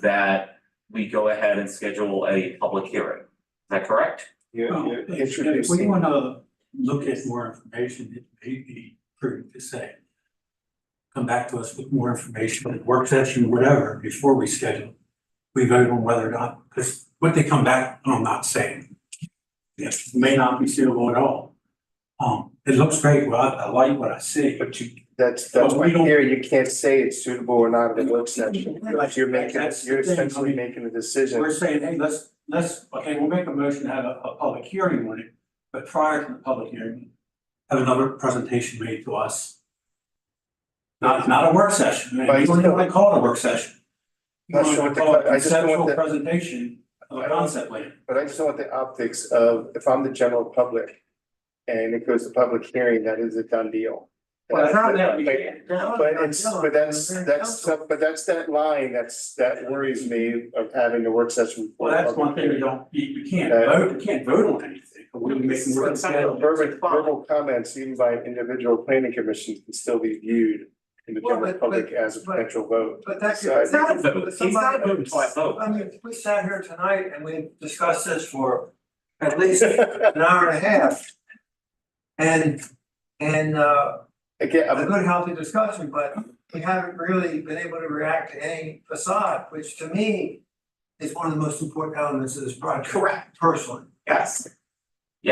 [SPEAKER 4] that we go ahead and schedule a public hearing. Is that correct?
[SPEAKER 1] You're
[SPEAKER 6] If we
[SPEAKER 1] introducing,
[SPEAKER 6] wanna look at more information, it may be prudent to say. Come back to us with more information, work session, whatever, before we schedule. We vote on whether or not, because what they come back, I'm not saying. It may not be suitable at all. It looks great, well, I like what I see.
[SPEAKER 1] but that's
[SPEAKER 6] But
[SPEAKER 1] why
[SPEAKER 6] we don't-
[SPEAKER 1] here, you can't say it's suitable or not in a work session, because you're
[SPEAKER 6] That's the
[SPEAKER 1] you're
[SPEAKER 6] thing, I
[SPEAKER 1] essentially
[SPEAKER 6] mean,
[SPEAKER 1] making a decision.
[SPEAKER 6] We're saying, hey, okay, we'll make a motion to have a public hearing on it, but prior to the public hearing, have another presentation made to us. Not a work session, you
[SPEAKER 1] But-
[SPEAKER 6] don't even call it a work session. You
[SPEAKER 1] Not
[SPEAKER 6] want
[SPEAKER 1] sure
[SPEAKER 6] to
[SPEAKER 1] what the-
[SPEAKER 6] call it a
[SPEAKER 1] I just don't want
[SPEAKER 6] conceptual
[SPEAKER 1] the-
[SPEAKER 6] presentation of a concept plan.
[SPEAKER 1] But I just don't want the optics of, if I'm the general public and it goes to public hearing, that is a done deal.
[SPEAKER 6] Well, it's not that we
[SPEAKER 1] But-
[SPEAKER 6] can't.
[SPEAKER 1] But that's that line, that worries me of having a work session. before
[SPEAKER 6] Well, that's
[SPEAKER 1] public
[SPEAKER 6] one thing
[SPEAKER 1] hearing.
[SPEAKER 6] you can't vote on anything, but we can make some work.
[SPEAKER 1] Verbal comments, even by individual planning commissions, can still be viewed in the
[SPEAKER 3] Well,
[SPEAKER 1] general
[SPEAKER 3] but-
[SPEAKER 1] public
[SPEAKER 3] but-
[SPEAKER 1] as a
[SPEAKER 3] but-
[SPEAKER 1] potential vote.
[SPEAKER 3] But that's.
[SPEAKER 1] So I
[SPEAKER 4] It's not a vote. It's not a vote until I vote.
[SPEAKER 3] I mean, we sat here tonight and we discussed this for at least an hour and a half. And
[SPEAKER 1] Again,
[SPEAKER 3] a good healthy discussion, but we haven't really been able to react to any facade, which to me is one of the most important elements of this project.
[SPEAKER 4] Correct.
[SPEAKER 3] Personally.
[SPEAKER 4] Yes.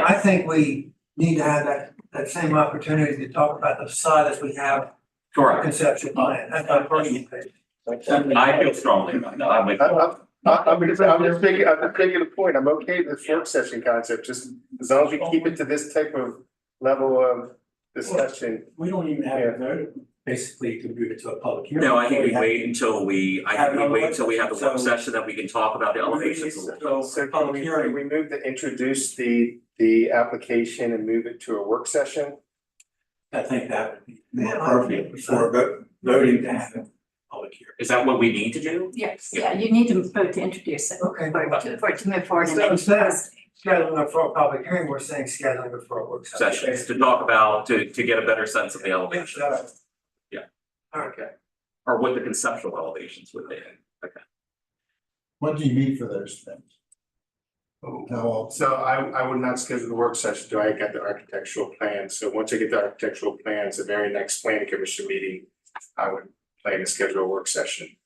[SPEAKER 3] I think we need to have that same opportunity to talk about the facade as we have a
[SPEAKER 4] Correct.
[SPEAKER 3] conceptual plan. That's my personal opinion.
[SPEAKER 4] I feel strongly about that. I'm with you.
[SPEAKER 1] I'm just making a point, I'm okay with this work session concept, just as long as we keep it to this type of level of discussion.
[SPEAKER 6] We don't even have a vote, basically, to move it to a public hearing.
[SPEAKER 4] No, I think we
[SPEAKER 6] have-
[SPEAKER 4] wait until we, I think we wait until we have the work
[SPEAKER 6] So-
[SPEAKER 4] session that we can talk about the elevations a little.
[SPEAKER 1] So can
[SPEAKER 6] public
[SPEAKER 1] we,
[SPEAKER 6] hearing.
[SPEAKER 1] we move to introduce the application and move it to a work session?
[SPEAKER 6] I think that would be more
[SPEAKER 3] Yeah,
[SPEAKER 6] appropriate before voting to have a public hearing.
[SPEAKER 4] Is that what we need to do?
[SPEAKER 8] Yes, yeah, you need to vote to introduce it,
[SPEAKER 3] Okay.
[SPEAKER 8] for it to move forward.
[SPEAKER 3] So instead of scheduling it for a public hearing, we're saying scheduling it for a work session.
[SPEAKER 4] Sessions to talk about, to get a better sense of the elevations. Yeah.
[SPEAKER 3] Okay.
[SPEAKER 4] Or what the conceptual elevations would be.
[SPEAKER 7] When do you meet for those things? No,
[SPEAKER 1] So I would not schedule the work session till I get the architectural plans, so once I get the architectural plans, the very next planning commission meeting, I would plan to schedule a work session.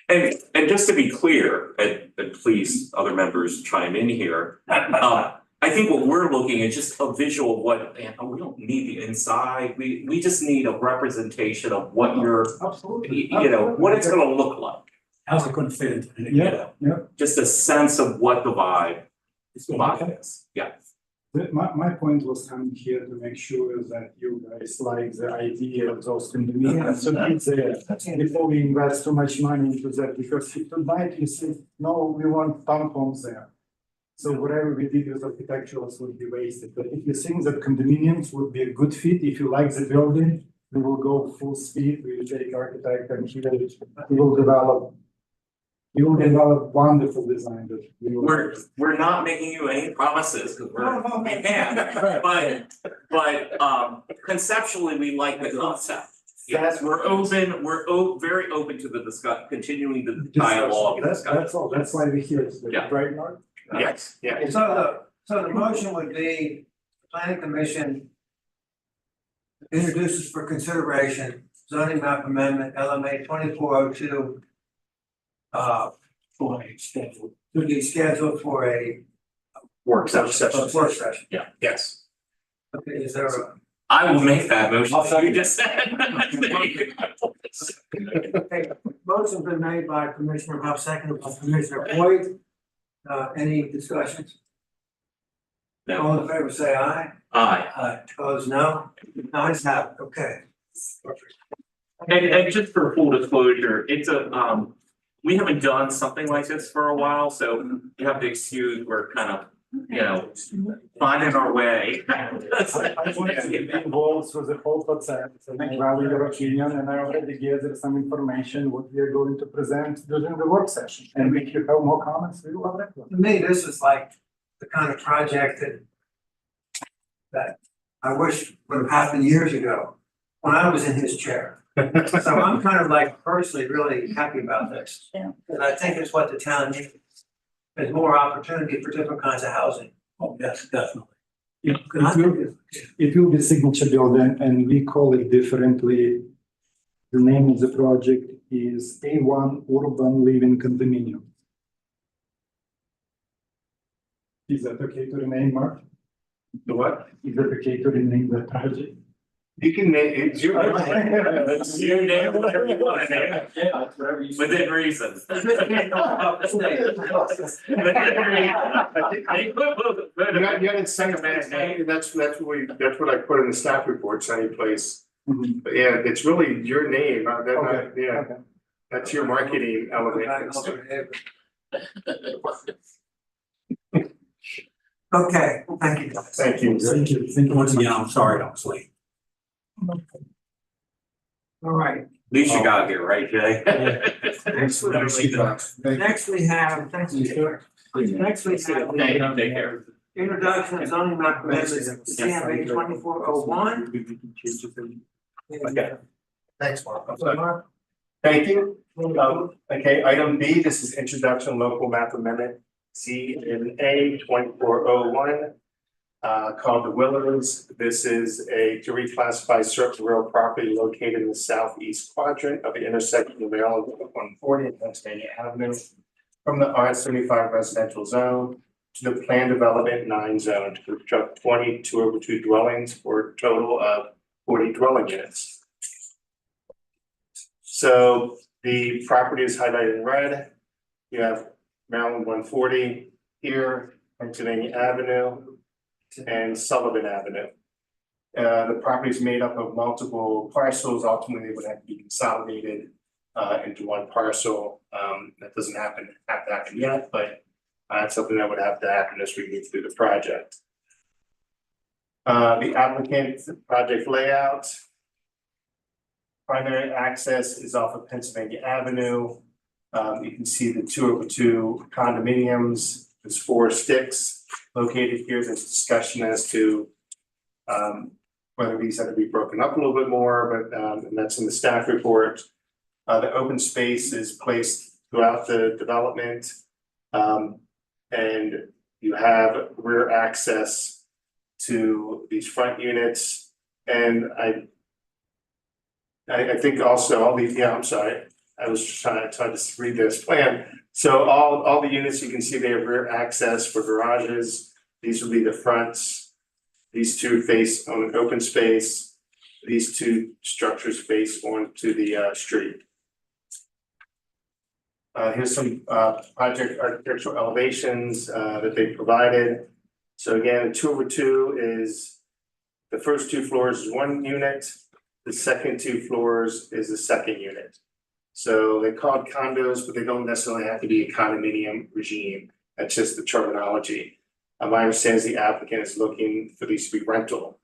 [SPEAKER 4] And just to be clear, and please, other members chime in here, I think what we're looking at just a visual of what, man, we don't need the inside, we just need a representation of what you're,
[SPEAKER 5] Absolutely.
[SPEAKER 4] you know, what it's gonna look like.
[SPEAKER 6] How's it gonna fit into the,
[SPEAKER 5] Yeah, yeah.
[SPEAKER 4] Just a sense of what the vibe is, yeah.
[SPEAKER 5] My point was coming here to make sure that you guys like the idea of those condominiums. So it's there before we invest too much money into that, because if tonight you say, no, we want townhomes there. So whatever we did with architecturals would be wasted. But if you think that condominiums would be a good fit, if you like the building, we will go full speed, we will take architect and we will develop. You will develop wonderful design that we will.
[SPEAKER 4] We're not making you any promises, because we can, but conceptually, we like the concept. Yes, we're open, very open to the continuing the dialogue and discussion.
[SPEAKER 5] That's all, that's why we're here today,
[SPEAKER 4] Yeah.
[SPEAKER 5] right, Mark?
[SPEAKER 4] Yes, yeah.
[SPEAKER 3] So the motion would be, the planning commission introduces for consideration zoning map amendment LMA 2402.
[SPEAKER 6] for a schedule.
[SPEAKER 3] To be scheduled for a
[SPEAKER 4] Work session.
[SPEAKER 3] work session.
[SPEAKER 1] Yes.
[SPEAKER 3] Okay, is there a,
[SPEAKER 4] I will make that motion
[SPEAKER 6] I'll
[SPEAKER 4] that
[SPEAKER 6] second
[SPEAKER 4] you just said.
[SPEAKER 3] okay, motion's been made by Commissioner Pop, seconded by Commissioner Boyd. Any discussions?
[SPEAKER 4] No,
[SPEAKER 3] All in favor, say aye.
[SPEAKER 4] aye.
[SPEAKER 3] Opposed, no. Ayes have it, okay.
[SPEAKER 4] And just for full disclosure, it's a, we haven't done something like this for a while, so you have to excuse, we're kind of, you know, finding our way.
[SPEAKER 5] I wanted to get involved with the whole process, and I value your opinion, and I already gathered some information, what we are going to present during the work session. And if you have more comments, we will have that.
[SPEAKER 3] To me, this is like the kind of project that I wish would have happened years ago, when I was in his chair. So I'm kind of like personally really happy about this.
[SPEAKER 8] Yeah.
[SPEAKER 3] And I think it's what the town needs. There's more opportunity for different kinds of housing.
[SPEAKER 6] Oh, yes, definitely.
[SPEAKER 5] It will be signature building, and we call it differently. The name of the project is A1 Urban Living Condominium. Is that okay to rename, Mark?
[SPEAKER 1] The what?
[SPEAKER 5] Is that okay to rename the project?
[SPEAKER 1] You can name, it's your.
[SPEAKER 4] You name whatever you want to name it,
[SPEAKER 6] Yeah, whatever you say.
[SPEAKER 4] within reason.
[SPEAKER 1] You got it second man, that's what I put in the staff report, Sunny Place.
[SPEAKER 5] Mhm.
[SPEAKER 1] But yeah, it's really your name,
[SPEAKER 5] Okay,
[SPEAKER 1] yeah,
[SPEAKER 5] okay.
[SPEAKER 1] that's your marketing element.
[SPEAKER 3] Okay, well, thank you guys.
[SPEAKER 1] Thank you.
[SPEAKER 5] Thank you, thank you.
[SPEAKER 6] Once again, I'm sorry I was late.
[SPEAKER 3] All right,
[SPEAKER 4] At least you got here, right, Jay?
[SPEAKER 3] next we have, thank you, sir. Next we have
[SPEAKER 4] Thank you, take care.
[SPEAKER 3] introduction of zoning map amendments, CMA 2401.
[SPEAKER 1] Okay.
[SPEAKER 7] thanks, Mark.
[SPEAKER 3] Mark,
[SPEAKER 1] Thank you. Okay, item B, this is introduction local map amendment, CMA 2401. called the Willows. This is to reclassify certain real property located in the southeast quadrant of the intersection of Maryland 140 and Pennsylvania Avenue from the R75 residential zone to the planned development 9 zone to construct 20 2/2 dwellings for a total of 40 dwelling units. So the property is highlighted in red. You have Maryland 140 here, Pennsylvania Avenue, and Sullivan Avenue. The property is made up of multiple parcels. Ultimately, they would have to be consolidated into one parcel. That doesn't have to happen yet, but it's something that would have to happen as we move through the project. The applicant project layout. Primary access is off of Pennsylvania Avenue. You can see the 2/2 condominiums. There's 4 sticks located here. There's discussion as to whether these have to be broken up a little bit more, but and that's in the staff report. The open space is placed throughout the development. And you have rear access to these front units. And I think also all these, I'm sorry, I was just trying to read this plan. So all the units, you can see they have rear access for garages. These will be the fronts. These 2 face on an open space. These 2 structures face onto the street. Here's some project architectural elevations that they provided. So again, 2/2 is the first 2 floors is 1 unit. The second 2 floors is the second unit. So they're called condos, but they don't necessarily have to be a condominium regime. That's just the terminology. My understanding is the applicant is looking for these to be rental.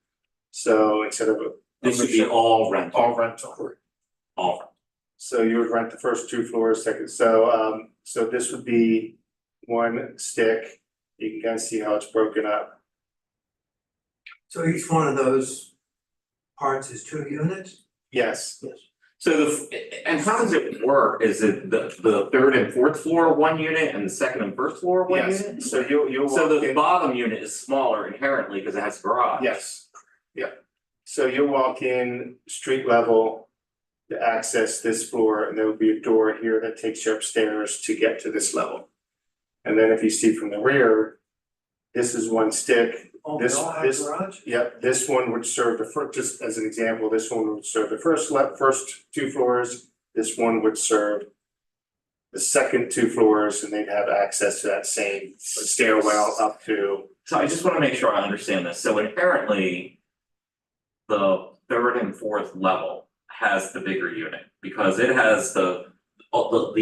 [SPEAKER 1] So instead of
[SPEAKER 4] This would be all rental.
[SPEAKER 1] all rental.
[SPEAKER 4] All.
[SPEAKER 1] So you would rent the first 2 floors, second, so this would be 1 stick. You can kind of see how it's broken up.
[SPEAKER 3] So each one of those parts is 2 units?
[SPEAKER 1] Yes,
[SPEAKER 4] So and how does it work? Is it the 3rd and 4th floor 1 unit and the 2nd and 1st floor 1
[SPEAKER 1] yes,
[SPEAKER 4] unit?
[SPEAKER 1] so you'll
[SPEAKER 4] So
[SPEAKER 1] walk
[SPEAKER 4] the
[SPEAKER 1] in,
[SPEAKER 4] bottom unit is smaller inherently because it has garage.
[SPEAKER 1] yes, yeah. So you'll walk in street level to access this floor, and there will be a door here that takes you upstairs to get to this level. And then if you see from the rear, this is 1 stick.
[SPEAKER 3] Oh, they
[SPEAKER 1] This-
[SPEAKER 3] all have
[SPEAKER 1] this-
[SPEAKER 3] garage?
[SPEAKER 1] Yep, this one would serve the first, just as an example, this one would serve the first 2 floors. This one would serve the second 2 floors, and they'd have access to that same stairwell up to.
[SPEAKER 4] So I just wanna make sure I understand this. So inherently, the 3rd and 4th level has the bigger unit because it has the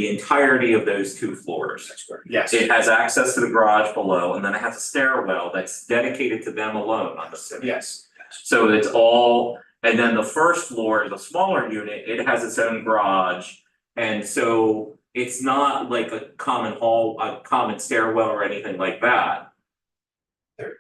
[SPEAKER 4] entirety of those 2 floors.
[SPEAKER 1] Yes,
[SPEAKER 4] It has access to the garage below and then it has a stairwell that's dedicated to them alone, I'm assuming.
[SPEAKER 1] yes,
[SPEAKER 4] So it's all, and then the first floor, the smaller unit, it has its own garage. And so it's not like a common hall, a common stairwell or anything like that.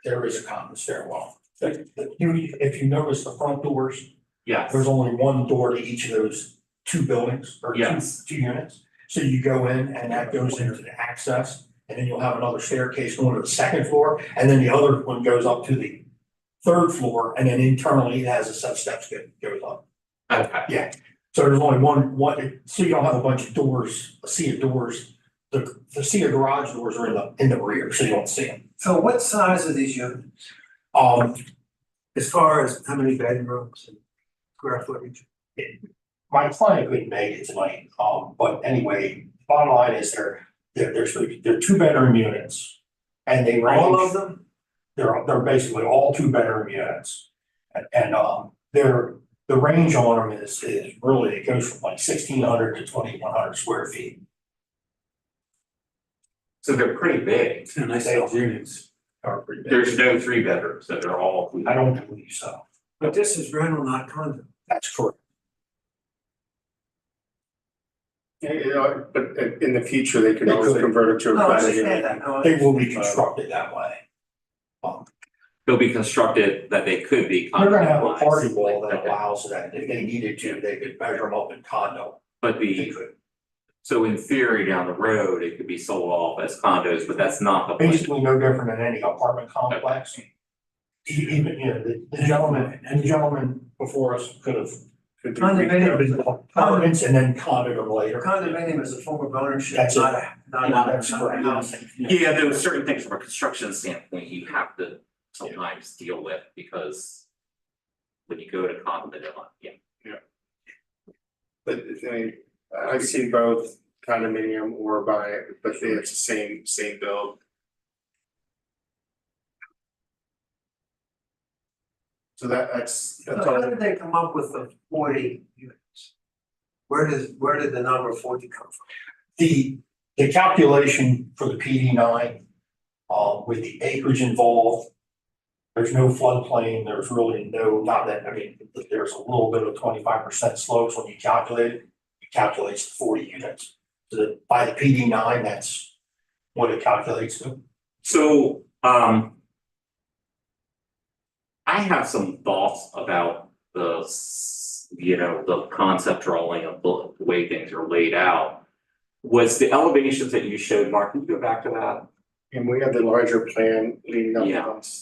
[SPEAKER 9] There is a common stairwell. If you notice the front doors,
[SPEAKER 4] Yes,
[SPEAKER 9] there's only 1 door to each of those 2 buildings or
[SPEAKER 4] Yes.
[SPEAKER 9] two units. So you go in and that goes into the access, and then you'll have another staircase going to the 2nd floor, and then the other one goes up to the 3rd floor, and then internally it has a set of steps that goes up.
[SPEAKER 4] okay,
[SPEAKER 9] So there's only one, so you don't have a bunch of doors, a sea of doors. The sea of garage doors are in the rear, so you don't see them.
[SPEAKER 3] So what size are these units? As far as how many bedrooms and square footage?
[SPEAKER 9] My client couldn't make it tonight, but anyway, bottom line is they're 2-bedroom units. And they range.
[SPEAKER 3] All of them?
[SPEAKER 9] They're basically all 2-bedroom units. And the range on them is really, it goes from like 1,600 to 2,100 square feet.
[SPEAKER 4] so they're pretty big.
[SPEAKER 6] They're nice sized units.
[SPEAKER 9] Are pretty big.
[SPEAKER 4] There's no 3 bedrooms, so they're all.
[SPEAKER 9] I don't believe so.
[SPEAKER 3] But this is rental, not condo.
[SPEAKER 9] That's correct.
[SPEAKER 1] but in the future, they could
[SPEAKER 9] They
[SPEAKER 1] also
[SPEAKER 9] could.
[SPEAKER 1] convert it to a
[SPEAKER 3] No, I
[SPEAKER 1] private
[SPEAKER 3] understand
[SPEAKER 1] unit.
[SPEAKER 3] that. No, I
[SPEAKER 9] They will be
[SPEAKER 3] understand.
[SPEAKER 9] constructed that way.
[SPEAKER 4] They'll be constructed that they could be.
[SPEAKER 9] They're gonna have a
[SPEAKER 4] condominiumized,
[SPEAKER 9] party wall that
[SPEAKER 4] okay.
[SPEAKER 9] allows that if they needed to, they could measure them up in condo.
[SPEAKER 4] But
[SPEAKER 9] They
[SPEAKER 4] the,
[SPEAKER 9] could.
[SPEAKER 4] so in theory, down the road, it could be sold off as condos, but that's not the plan.
[SPEAKER 9] Basically no different than any apartment complex. Even, you know, the gentleman before us could have
[SPEAKER 3] Condominium,
[SPEAKER 9] comments and then commented them later.
[SPEAKER 3] condominium is a form of ownership,
[SPEAKER 9] That's it.
[SPEAKER 3] not a,
[SPEAKER 9] That's
[SPEAKER 3] not a
[SPEAKER 9] correct.
[SPEAKER 3] house.
[SPEAKER 4] Yeah, there were certain things from a construction standpoint you have to sometimes deal with because. When you go to condominium, yeah.
[SPEAKER 1] But I mean, I've seen both condominium or but it's the same build. So that's
[SPEAKER 3] So
[SPEAKER 1] all.
[SPEAKER 3] how did they come up with the 40 units? Where did the number 40 come from?
[SPEAKER 9] The calculation for the PD nine, with the acreage involved. There's no floodplain, there's really not that, I mean, there's a little bit of 25% slopes when you calculate it. It calculates the 40 units. So that by the PD nine, that's what it calculates to.
[SPEAKER 4] So, I have some thoughts about the concept drawing of the way things are laid out. Was the elevations that you showed, Mark, can you go back to that?
[SPEAKER 1] And we have the larger plan leading up
[SPEAKER 4] Yeah.
[SPEAKER 1] to us.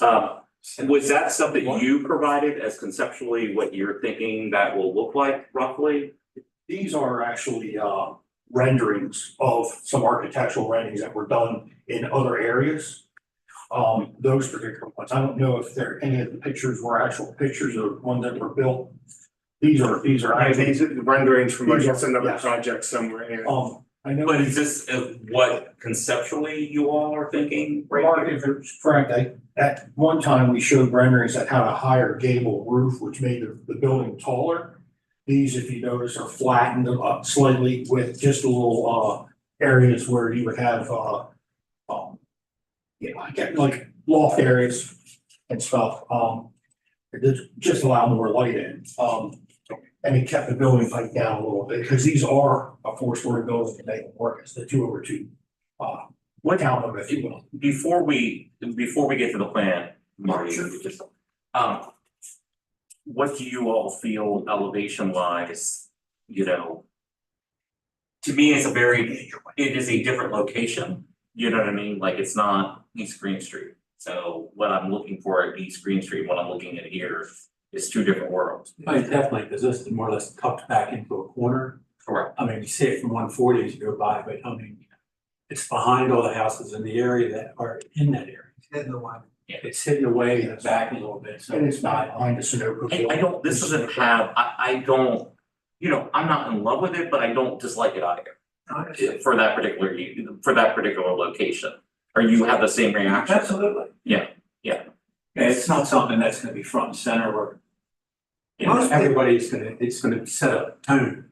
[SPEAKER 4] Was that stuff that you provided as conceptually what you're thinking that will look like roughly?
[SPEAKER 9] These are actually renderings of some architectural renderings that were done in other areas. Those particular ones, I don't know if any of the pictures were actual pictures of ones that were built. These are
[SPEAKER 1] These are the renderings from
[SPEAKER 9] These are-
[SPEAKER 1] another
[SPEAKER 9] yes.
[SPEAKER 1] project somewhere, yeah.
[SPEAKER 9] I know.
[SPEAKER 4] But is this what conceptually you all are thinking right
[SPEAKER 9] Mark,
[SPEAKER 4] here?
[SPEAKER 9] if it's correct, at one time we showed renderings that had a higher gable roof, which made the building taller. These, if you notice, are flattened up slightly with just a little areas where you would have I get like loft areas and stuff, it just allow more light in. And it kept the building height down a little bit, because these are a 4-story building to make it work, it's the 2/2. What count them if you will.
[SPEAKER 4] Before we get to the plan, Marty, you just, what do you all feel elevation wise, to me, it is a different location, you know what I mean? Like, it's not East Green Street. So what I'm looking for at East Green Street, what I'm looking at here is two different worlds.
[SPEAKER 6] I mean, definitely, because this is more or less tucked back into a corner.
[SPEAKER 4] Correct.
[SPEAKER 6] I mean, you see it from 140 as you go by, but I mean, it's behind all the houses in the area that are in that area.
[SPEAKER 3] Hidden away.
[SPEAKER 6] It's hidden away in the back a little bit, so
[SPEAKER 9] And it's not behind the Sunoco building.
[SPEAKER 4] I don't, this doesn't have, I don't, I'm not in love with it, but I don't dislike it either. For that particular location. Or you have the same reaction?
[SPEAKER 3] Absolutely.
[SPEAKER 6] and it's not something that's gonna be front and center where
[SPEAKER 3] Most people-
[SPEAKER 6] it's gonna set a tone.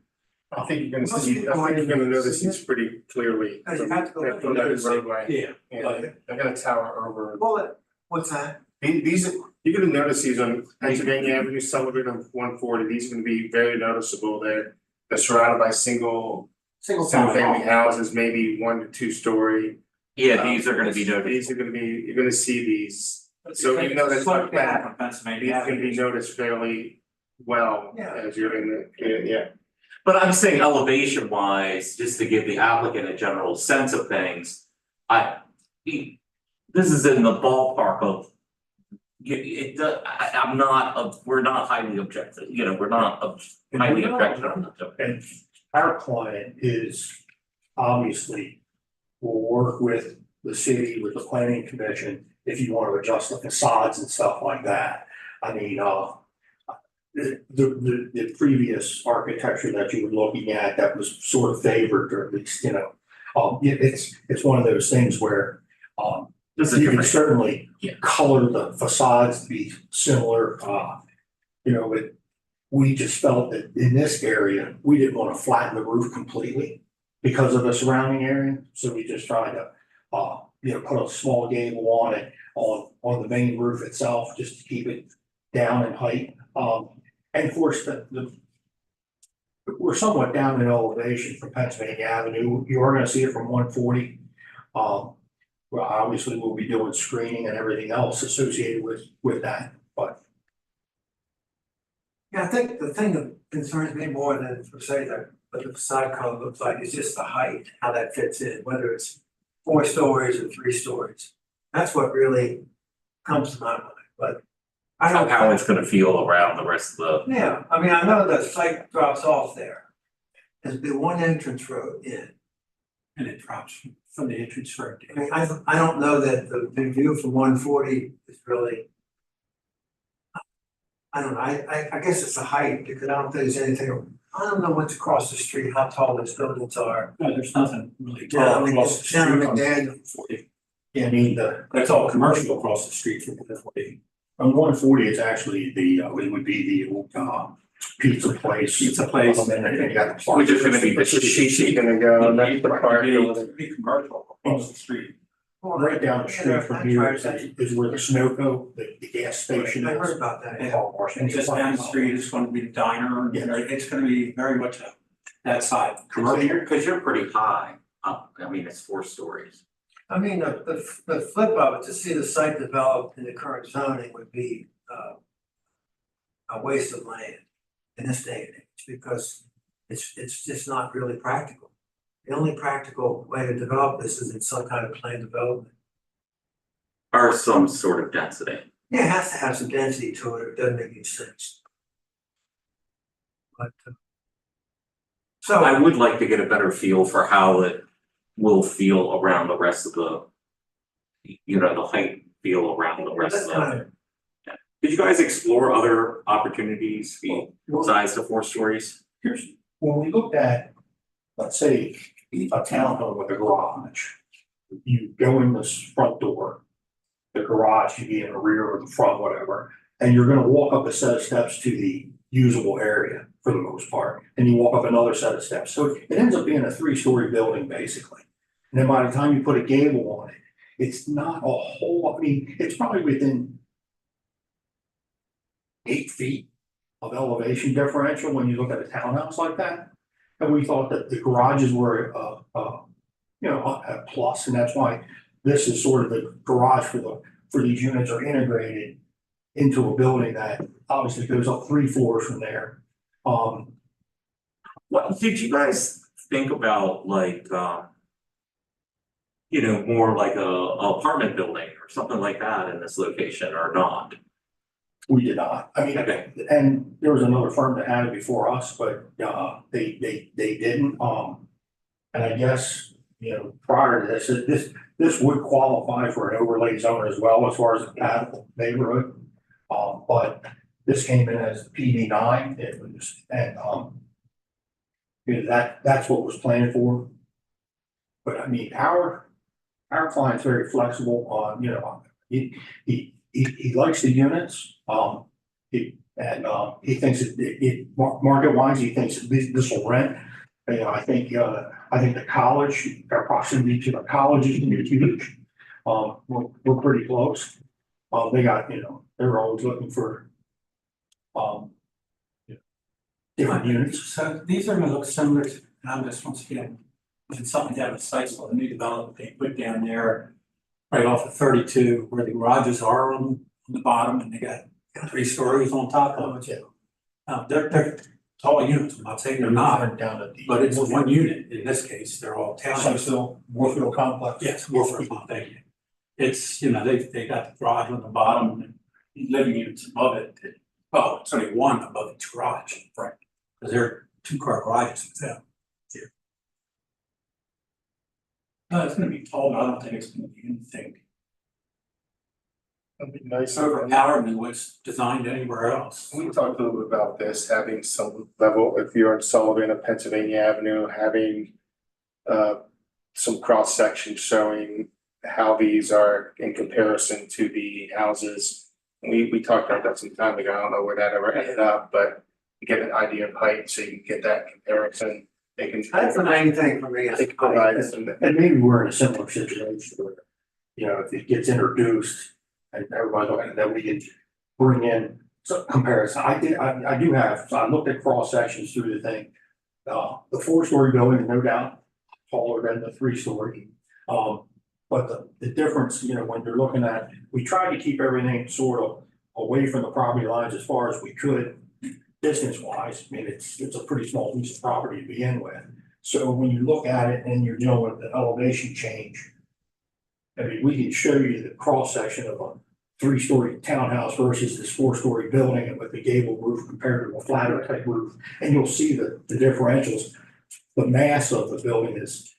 [SPEAKER 1] I think you're gonna
[SPEAKER 3] Most
[SPEAKER 1] see,
[SPEAKER 3] people
[SPEAKER 1] I think you're gonna
[SPEAKER 3] like-
[SPEAKER 1] notice these pretty clearly.
[SPEAKER 3] Because you have to go-
[SPEAKER 1] From that roadway.
[SPEAKER 6] Yeah,
[SPEAKER 1] Yeah, they're gonna tower over.
[SPEAKER 3] Well, what's that?
[SPEAKER 1] These, you're gonna notice these on Pennsylvania Avenue, Sullivan on 140, these are gonna be very noticeable. They're surrounded by single family houses, maybe 1 to 2 story.
[SPEAKER 4] Yeah, these are gonna be noted.
[SPEAKER 1] These are gonna be, you're gonna see these, so even though that's not bad,
[SPEAKER 6] From Pennsylvania
[SPEAKER 1] these can be
[SPEAKER 6] Avenue.
[SPEAKER 1] noticed fairly well
[SPEAKER 3] Yeah.
[SPEAKER 1] as you're in the.
[SPEAKER 4] But I'm saying elevation wise, just to give the applicant a general sense of things, this is in the ballpark of. We're not highly objective, we're not highly objective.
[SPEAKER 9] And our client is obviously will work with the city, with the planning commission, if you want to adjust the facades and stuff like that. I mean, the previous architecture that you were looking at that was sort of favored, or at least, it's one of those things where
[SPEAKER 4] This is
[SPEAKER 9] you can
[SPEAKER 4] different.
[SPEAKER 9] certainly
[SPEAKER 4] Yeah.
[SPEAKER 9] color the facades to be similar, but we just felt that in this area, we didn't want to flatten the roof completely because of the surrounding area, so we just tried to, put a small gable on it, on the main roof itself, just to keep it down in height. And of course, we're somewhat down in elevation from Pennsylvania Avenue, you are gonna see it from 140. Well, obviously, we'll be doing screening and everything else associated with that, but.
[SPEAKER 3] Yeah, I think the thing that concerns me more than per se what the facade color looks like is just the height, how that fits in, whether it's 4 stories or 3 stories. That's what really comes to my mind, but I don't.
[SPEAKER 4] how it's gonna feel around the rest of the.
[SPEAKER 3] Yeah, I mean, I know the site drops off there. There's the one entrance road in.
[SPEAKER 6] And it drops from the entrance road.
[SPEAKER 3] I mean, I don't know that the view from 140 is really. I don't know, I guess it's the height, because I don't think there's anything, I don't know what's across the street, how tall those buildings are.
[SPEAKER 6] No, there's nothing really
[SPEAKER 3] Yeah, I
[SPEAKER 6] tall
[SPEAKER 3] mean,
[SPEAKER 6] across the
[SPEAKER 3] it's Shannon
[SPEAKER 6] street.
[SPEAKER 3] McDaniel.
[SPEAKER 9] Yeah, I mean,
[SPEAKER 6] That's all commercial across the street from 140.
[SPEAKER 9] on 140, it's actually it would be the old, pizza place.
[SPEAKER 6] Pizza place.
[SPEAKER 9] And then you got the park.
[SPEAKER 4] Which is gonna be the
[SPEAKER 1] Which is Shishi gonna go, and that's the park building.
[SPEAKER 6] It'd be commercial across the street.
[SPEAKER 9] Right down the street from here is where the Sunoco, the gas station
[SPEAKER 3] I
[SPEAKER 9] is.
[SPEAKER 3] heard about that.
[SPEAKER 6] And
[SPEAKER 9] And
[SPEAKER 6] just down the street is going to be the diner, and it's gonna be very much that side, commercial.
[SPEAKER 4] Cause you're pretty high up, I mean, it's 4 stories.
[SPEAKER 3] I mean, the flip of it, to see the site developed in the current zoning would be a waste of land in this day and age, because it's just not really practical. The only practical way to develop this is in some kind of planned development.
[SPEAKER 4] Or some sort of density.
[SPEAKER 3] Yeah, it has to have some density to it, or it doesn't make any sense. But so.
[SPEAKER 4] I would like to get a better feel for how it will feel around the rest of the. The height feel around the rest of
[SPEAKER 3] That's kind
[SPEAKER 4] the. Did you guys explore other opportunities, size to 4 stories?
[SPEAKER 9] Here's, when we looked at, let's say, a townhome with a garage, you go in this front door, the garage could be in the rear or the front, whatever, and you're gonna walk up a set of steps to the usable area for the most part, and you walk up another set of steps. So it ends up being a 3-story building, basically. And then by the time you put a gable on it, it's not a whole, I mean, it's probably within 8 feet of elevation differential when you look at a townhouse like that. And we thought that the garages were, a plus, and that's why this is sort of the garage for these units are integrated into a building that obviously goes up 3 floors from there.
[SPEAKER 4] What did you guys think about more like a apartment building or something like that in this location or not?
[SPEAKER 9] We did not, I mean,
[SPEAKER 4] Okay.
[SPEAKER 9] and there was another firm that had it before us, but they didn't, and I guess, prior to this would qualify for an overlay zone as well as far as a compatible neighborhood. But this came in as PD 9, it was, and that's what was planned for. But I mean, our client's very flexible on, he likes the units, he thinks market wise, he thinks this will rent. I think the college, our proximity to the college is gonna be huge. We're pretty close. They got, they're always looking for different units.
[SPEAKER 6] So these are gonna look similar to, and I'm just once again, it's something down at Sicel, the new development they put down there. Right off of 32, where the garages are on the bottom, and they got 3 stories on top of it. They're tall units, I'm not saying they're not,
[SPEAKER 9] Down at the.
[SPEAKER 6] but it's 1 unit in this case, they're all townhouses.
[SPEAKER 9] Still, Warfield complex.
[SPEAKER 6] Yes, Warford, thank you. It's, they got the garage on the bottom and living units above it. Well, it's only 1 above each garage, right? Because they're 2-car garages with them. Here. It's gonna be tall, but I don't think it's gonna be anything
[SPEAKER 1] That'd be nice.
[SPEAKER 6] overpowering than what's designed anywhere else.
[SPEAKER 1] We talked a little bit about this, having some level, if you're in Sullivan or Pennsylvania Avenue, having some cross section showing how these are in comparison to the houses. We talked about that some time ago, I don't know where that ever ended up, but you get an idea of height, so you can get that comparison. They can.
[SPEAKER 3] That's the main thing for me.
[SPEAKER 1] They can provide some.
[SPEAKER 9] And maybe we're in a similar situation where, if it gets introduced and everybody's looking at that, we can bring in some comparison. I do have, so I looked at cross sections through the thing. The 4-story building, no doubt, taller than the 3-story. But the difference, when you're looking at, we tried to keep everything sort of away from the property lines as far as we could, distance wise. I mean, it's a pretty small piece of property to begin with. So when you look at it and you're dealing with the elevation change, I mean, we can show you the cross section of three-story townhouse versus this four-story building with the gable roof compared to a flatter type roof. And you'll see the differentials. The mass of the building is,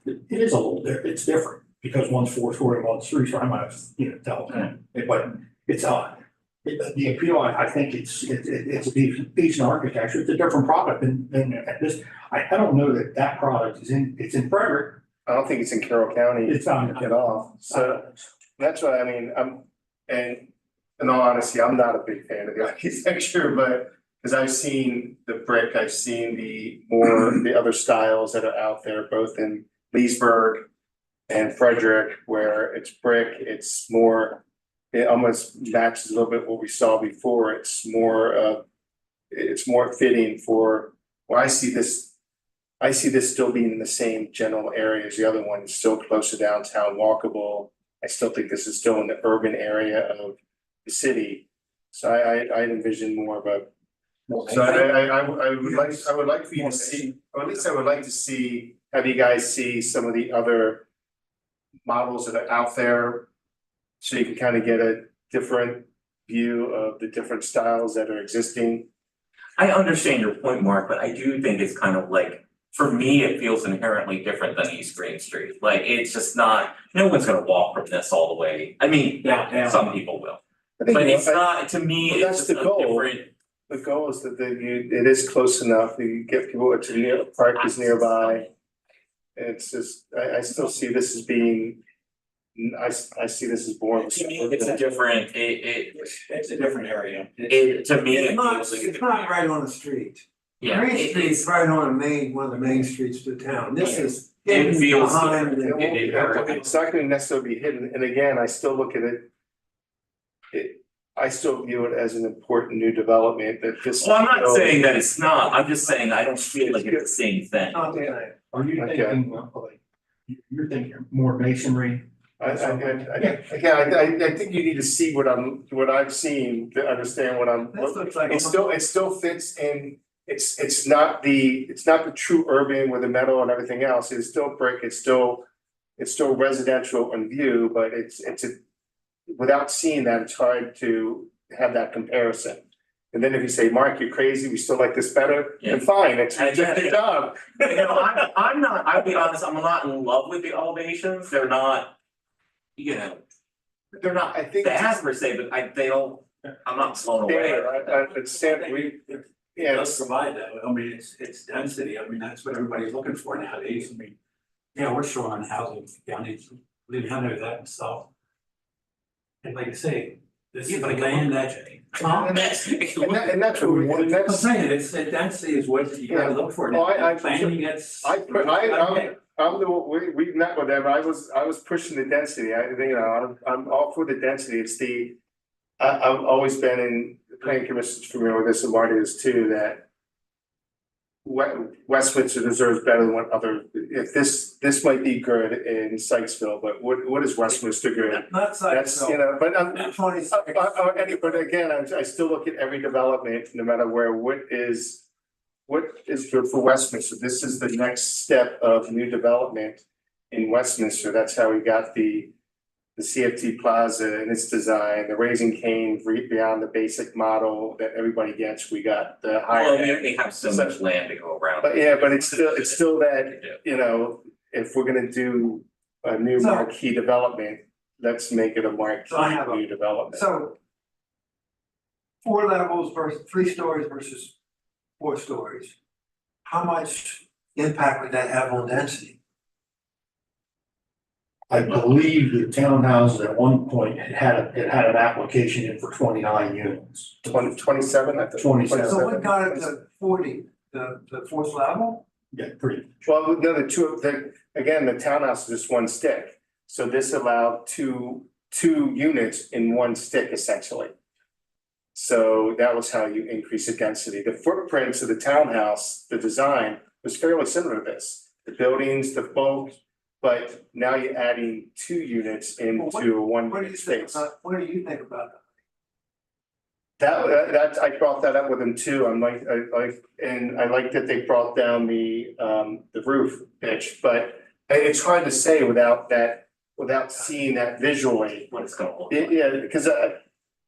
[SPEAKER 9] it is a little different, it's different, because one's four-story, one's three-story, I might have, tell them. But it's, the appeal, I think it's a decent architecture, it's a different product than this. I don't know that product is it's in Frederick.
[SPEAKER 1] I don't think it's in Carroll County.
[SPEAKER 9] It's not.
[SPEAKER 1] At all, so that's what I mean, and in all honesty, I'm not a big fan of the architecture, but. Cause I've seen the brick, I've seen the other styles that are out there, both in Leesburg and Frederick, where it's brick, it's more. It almost matches a little bit what we saw before, it's more fitting for, well, I see this still being in the same general area as the other one, it's still close to downtown, walkable. I still think this is still in the urban area of the city, so I envision more of a. So I would like for you to see, or at least I would like to see, have you guys see some of the other models that are out there. So you can kind of get a different view of the different styles that are existing.
[SPEAKER 4] I understand your point, Mark, but I do think it's kind of like, for me, it feels inherently different than East Green Street. Like, it's just not, no one's gonna walk from this all the way. I mean, some people will. But it's not, to me,
[SPEAKER 1] Well,
[SPEAKER 4] it's
[SPEAKER 1] that's
[SPEAKER 4] just
[SPEAKER 1] the
[SPEAKER 4] a
[SPEAKER 1] goal.
[SPEAKER 4] different.
[SPEAKER 1] The goal is that it is close enough, you get people to near, park is nearby. It's just, I still see this as being, I see this as more.
[SPEAKER 4] To me, it's a different,
[SPEAKER 6] It's a different area.
[SPEAKER 4] to me, it feels like.
[SPEAKER 3] It's not right on the street.
[SPEAKER 4] Yeah,
[SPEAKER 3] Green Street's right on one of the main streets of the town, this is.
[SPEAKER 4] It
[SPEAKER 3] hidden
[SPEAKER 4] feels
[SPEAKER 3] behind
[SPEAKER 4] different.
[SPEAKER 3] the-
[SPEAKER 1] It's not gonna necessarily be hidden, and again, I still look at it. I still view it as an important new development that this.
[SPEAKER 4] Well, I'm not saying that it's not, I'm just saying I don't feel like it's the same thing.
[SPEAKER 3] Not the same.
[SPEAKER 9] Are you
[SPEAKER 1] Okay.
[SPEAKER 9] thinking, like, you're thinking more masonry?
[SPEAKER 1] I think you need to see what I've seen to understand what I'm.
[SPEAKER 3] This looks like.
[SPEAKER 1] It still fits in, it's not the true urban with the metal and everything else, it's still brick, it's still residential in view, but without seeing that, it's hard to have that comparison. And then if you say, Mark, you're crazy, we still like this better, then fine, it's
[SPEAKER 4] I
[SPEAKER 1] just
[SPEAKER 4] get
[SPEAKER 1] a
[SPEAKER 4] it.
[SPEAKER 1] job.
[SPEAKER 4] I'm not, I'll be honest, I'm not in love with the elevations, they're not, they're not
[SPEAKER 1] I think
[SPEAKER 4] bad per se, but I'm not blown away.
[SPEAKER 1] It's standard,
[SPEAKER 6] It
[SPEAKER 1] yeah,
[SPEAKER 6] does provide that, I mean, it's density, I mean, that's what everybody's looking for nowadays, I mean. Yeah, we're short on housing, counties, live under that and stuff. And like I say, this is the land that.
[SPEAKER 1] and that's what we, and
[SPEAKER 6] I'm
[SPEAKER 1] that's.
[SPEAKER 6] saying, it's, the density is what you gotta look for,
[SPEAKER 1] Well, I-
[SPEAKER 6] planning gets.
[SPEAKER 1] I'm we met with them, I was pushing the density, I'm all for the density, it's I've always been in, the planning commission's familiar with this, and Marty is too, that. Westminster deserves better than what other, if this might be good in Sykesville, but what is Westminster good?
[SPEAKER 3] Not side,
[SPEAKER 1] That's, but I'm.
[SPEAKER 3] 26.
[SPEAKER 1] But again, I still look at every development, no matter where, what is good for Westminster, this is the next step of new development in Westminster, that's how we got the CFT Plaza and its design, the Raising Cane beyond the basic model that everybody gets, we got the higher.
[SPEAKER 4] Well, we only have so much land to go around.
[SPEAKER 1] But yeah, but it's still that, if we're gonna do a new
[SPEAKER 3] So-
[SPEAKER 1] marquee development, let's make it a
[SPEAKER 3] So I have
[SPEAKER 1] marquee new development.
[SPEAKER 3] So. 4 levels versus 3 stories versus 4 stories. How much impact would that have on density?
[SPEAKER 9] I believe the townhouses at one point had an application in for 29 units.
[SPEAKER 1] 27, I think.
[SPEAKER 9] 27.
[SPEAKER 3] So what got it to 40, the 4th level?
[SPEAKER 9] Yeah, pretty.
[SPEAKER 1] Well, no, again, the townhouse is just one stick, so this allowed two units in one stick essentially. So that was how you increase the density. The footprints of the townhouse, the design was fairly similar to this. The buildings, the bulk, but now you're adding 2 units into a one
[SPEAKER 3] What do you think
[SPEAKER 1] space.
[SPEAKER 3] about, what do you think about that?
[SPEAKER 1] That I brought that up with them too. I like that they brought down the roof pitch, but it's hard to say without that without seeing that visually.
[SPEAKER 4] What it's gonna look
[SPEAKER 1] Yeah,
[SPEAKER 4] like.
[SPEAKER 1] yeah, because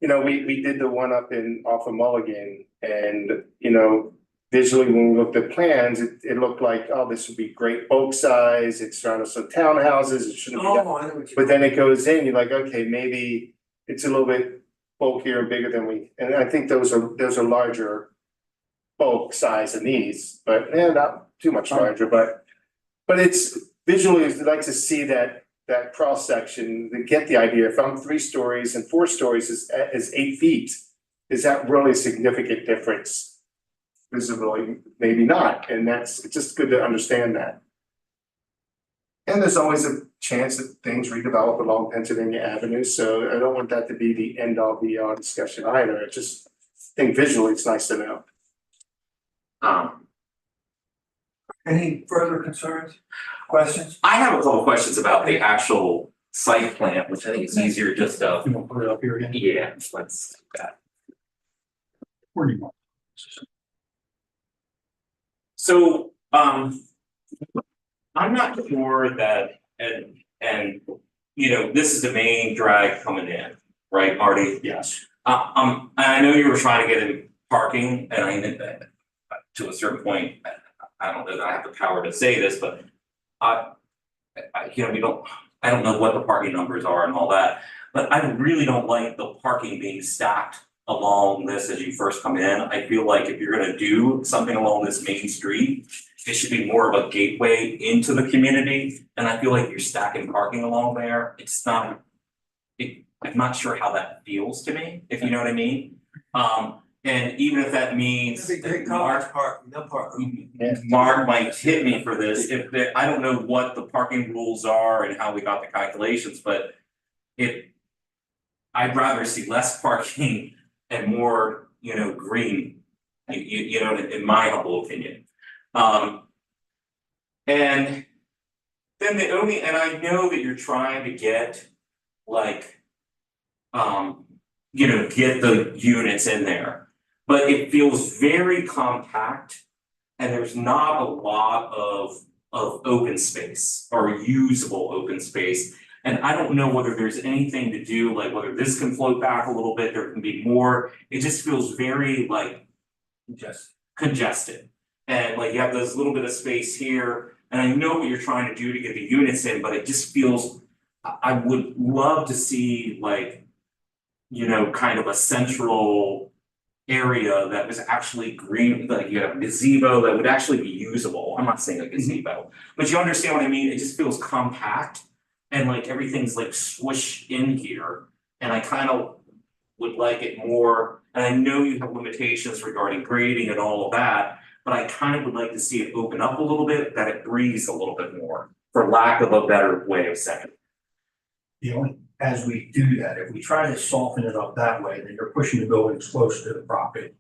[SPEAKER 1] you know, we did the one up in off of Mulligan and, you know, visually when we looked at plans, it looked like, oh, this would be great bulk size, it's surrounded some townhouses, it shouldn't be that.
[SPEAKER 3] Oh, I know what you.
[SPEAKER 1] But then it goes in, you're like, okay, maybe it's a little bit bulkier and bigger than we, and I think those are larger bulk size than these, but not too much larger, but it's visually, I'd like to see that cross section to get the idea. If I'm 3 stories and 4 stories is 8 feet, is that really a significant difference? Visibly, maybe not, and it's just good to understand that. And there's always a chance that things redevelop along Pennsylvania Avenue, so I don't want that to be the end all be all discussion either. I just think visually it's nice to know.
[SPEAKER 3] Any further concerns, questions?
[SPEAKER 4] I have a couple questions about the actual site plan, which I think is easier just to,
[SPEAKER 9] You want to put it up here again?
[SPEAKER 4] yeah, let's do that.
[SPEAKER 9] Where do you want?
[SPEAKER 4] So, I'm not sure that, and, you know, this is the main drag coming in, right, Marty?
[SPEAKER 9] Yes.
[SPEAKER 4] I know you were trying to get in parking, and I know that to a certain point, I don't know that I have the power to say this, but you know, I don't know what the parking numbers are and all that, but I really don't like the parking being stacked along this as you first come in. I feel like if you're gonna do something along this main street, it should be more of a gateway into the community, and I feel like you're stacking parking along there. It's not. I'm not sure how that feels to me, if you know what I mean. And even if that means
[SPEAKER 3] It'd be great college park, no parking.
[SPEAKER 4] Mark might hit me for this, I don't know what the parking rules are and how we got the calculations, but I'd rather see less parking and more, you know, green, you know, in my humble opinion. And then and I know that you're trying to get like, you know, get the units in there. But it feels very compact and there's not a lot of open space or usable open space. And I don't know whether there's anything to do, like whether this can float back a little bit, there can be more. It just feels very like just congested. And like you have this little bit of space here, and I know what you're trying to do to get the units in, but it just feels, I would love to see like, you know, kind of a central area that was actually green, like you have a gazebo that would actually be usable. I'm not saying a gazebo, but you understand what I mean? It just feels compact and like everything's like swished in here. And I kind of would like it more, and I know you have limitations regarding grading and all of that, but I kind of would like to see it open up a little bit, that it breathes a little bit more, for lack of a better way of saying it.
[SPEAKER 9] The only, as we do that, if we try to soften it up that way, then you're pushing the buildings closer to the property,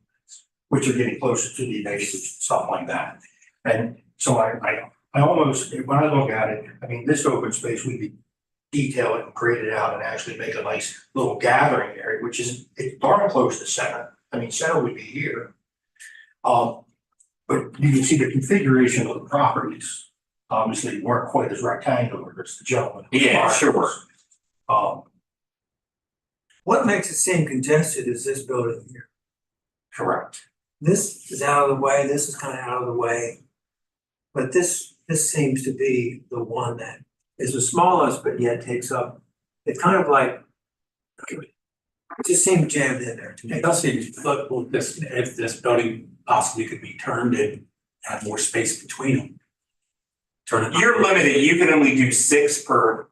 [SPEAKER 9] which are getting closer to the neighbors, stuff like that. And so I almost, when I look at it, I mean, this open space, we could detail it and create it out and actually make a nice little gathering area, which is, it's darn close to center. I mean, center would be here. But you can see the configuration of the properties, obviously weren't quite as rectangular as the gentleman.
[SPEAKER 4] Yeah, sure.
[SPEAKER 3] What makes it seem congested is this building here.
[SPEAKER 4] Correct.
[SPEAKER 3] This is out of the way, this is kind of out of the way. But this seems to be the one that is the smallest, but yet takes up, it's kind of like, it just seemed jammed in there to me.
[SPEAKER 6] It does seem, look, well, if this building possibly could be turned and have more space between them. Turn it.
[SPEAKER 4] You're limited, you can only do 6 per,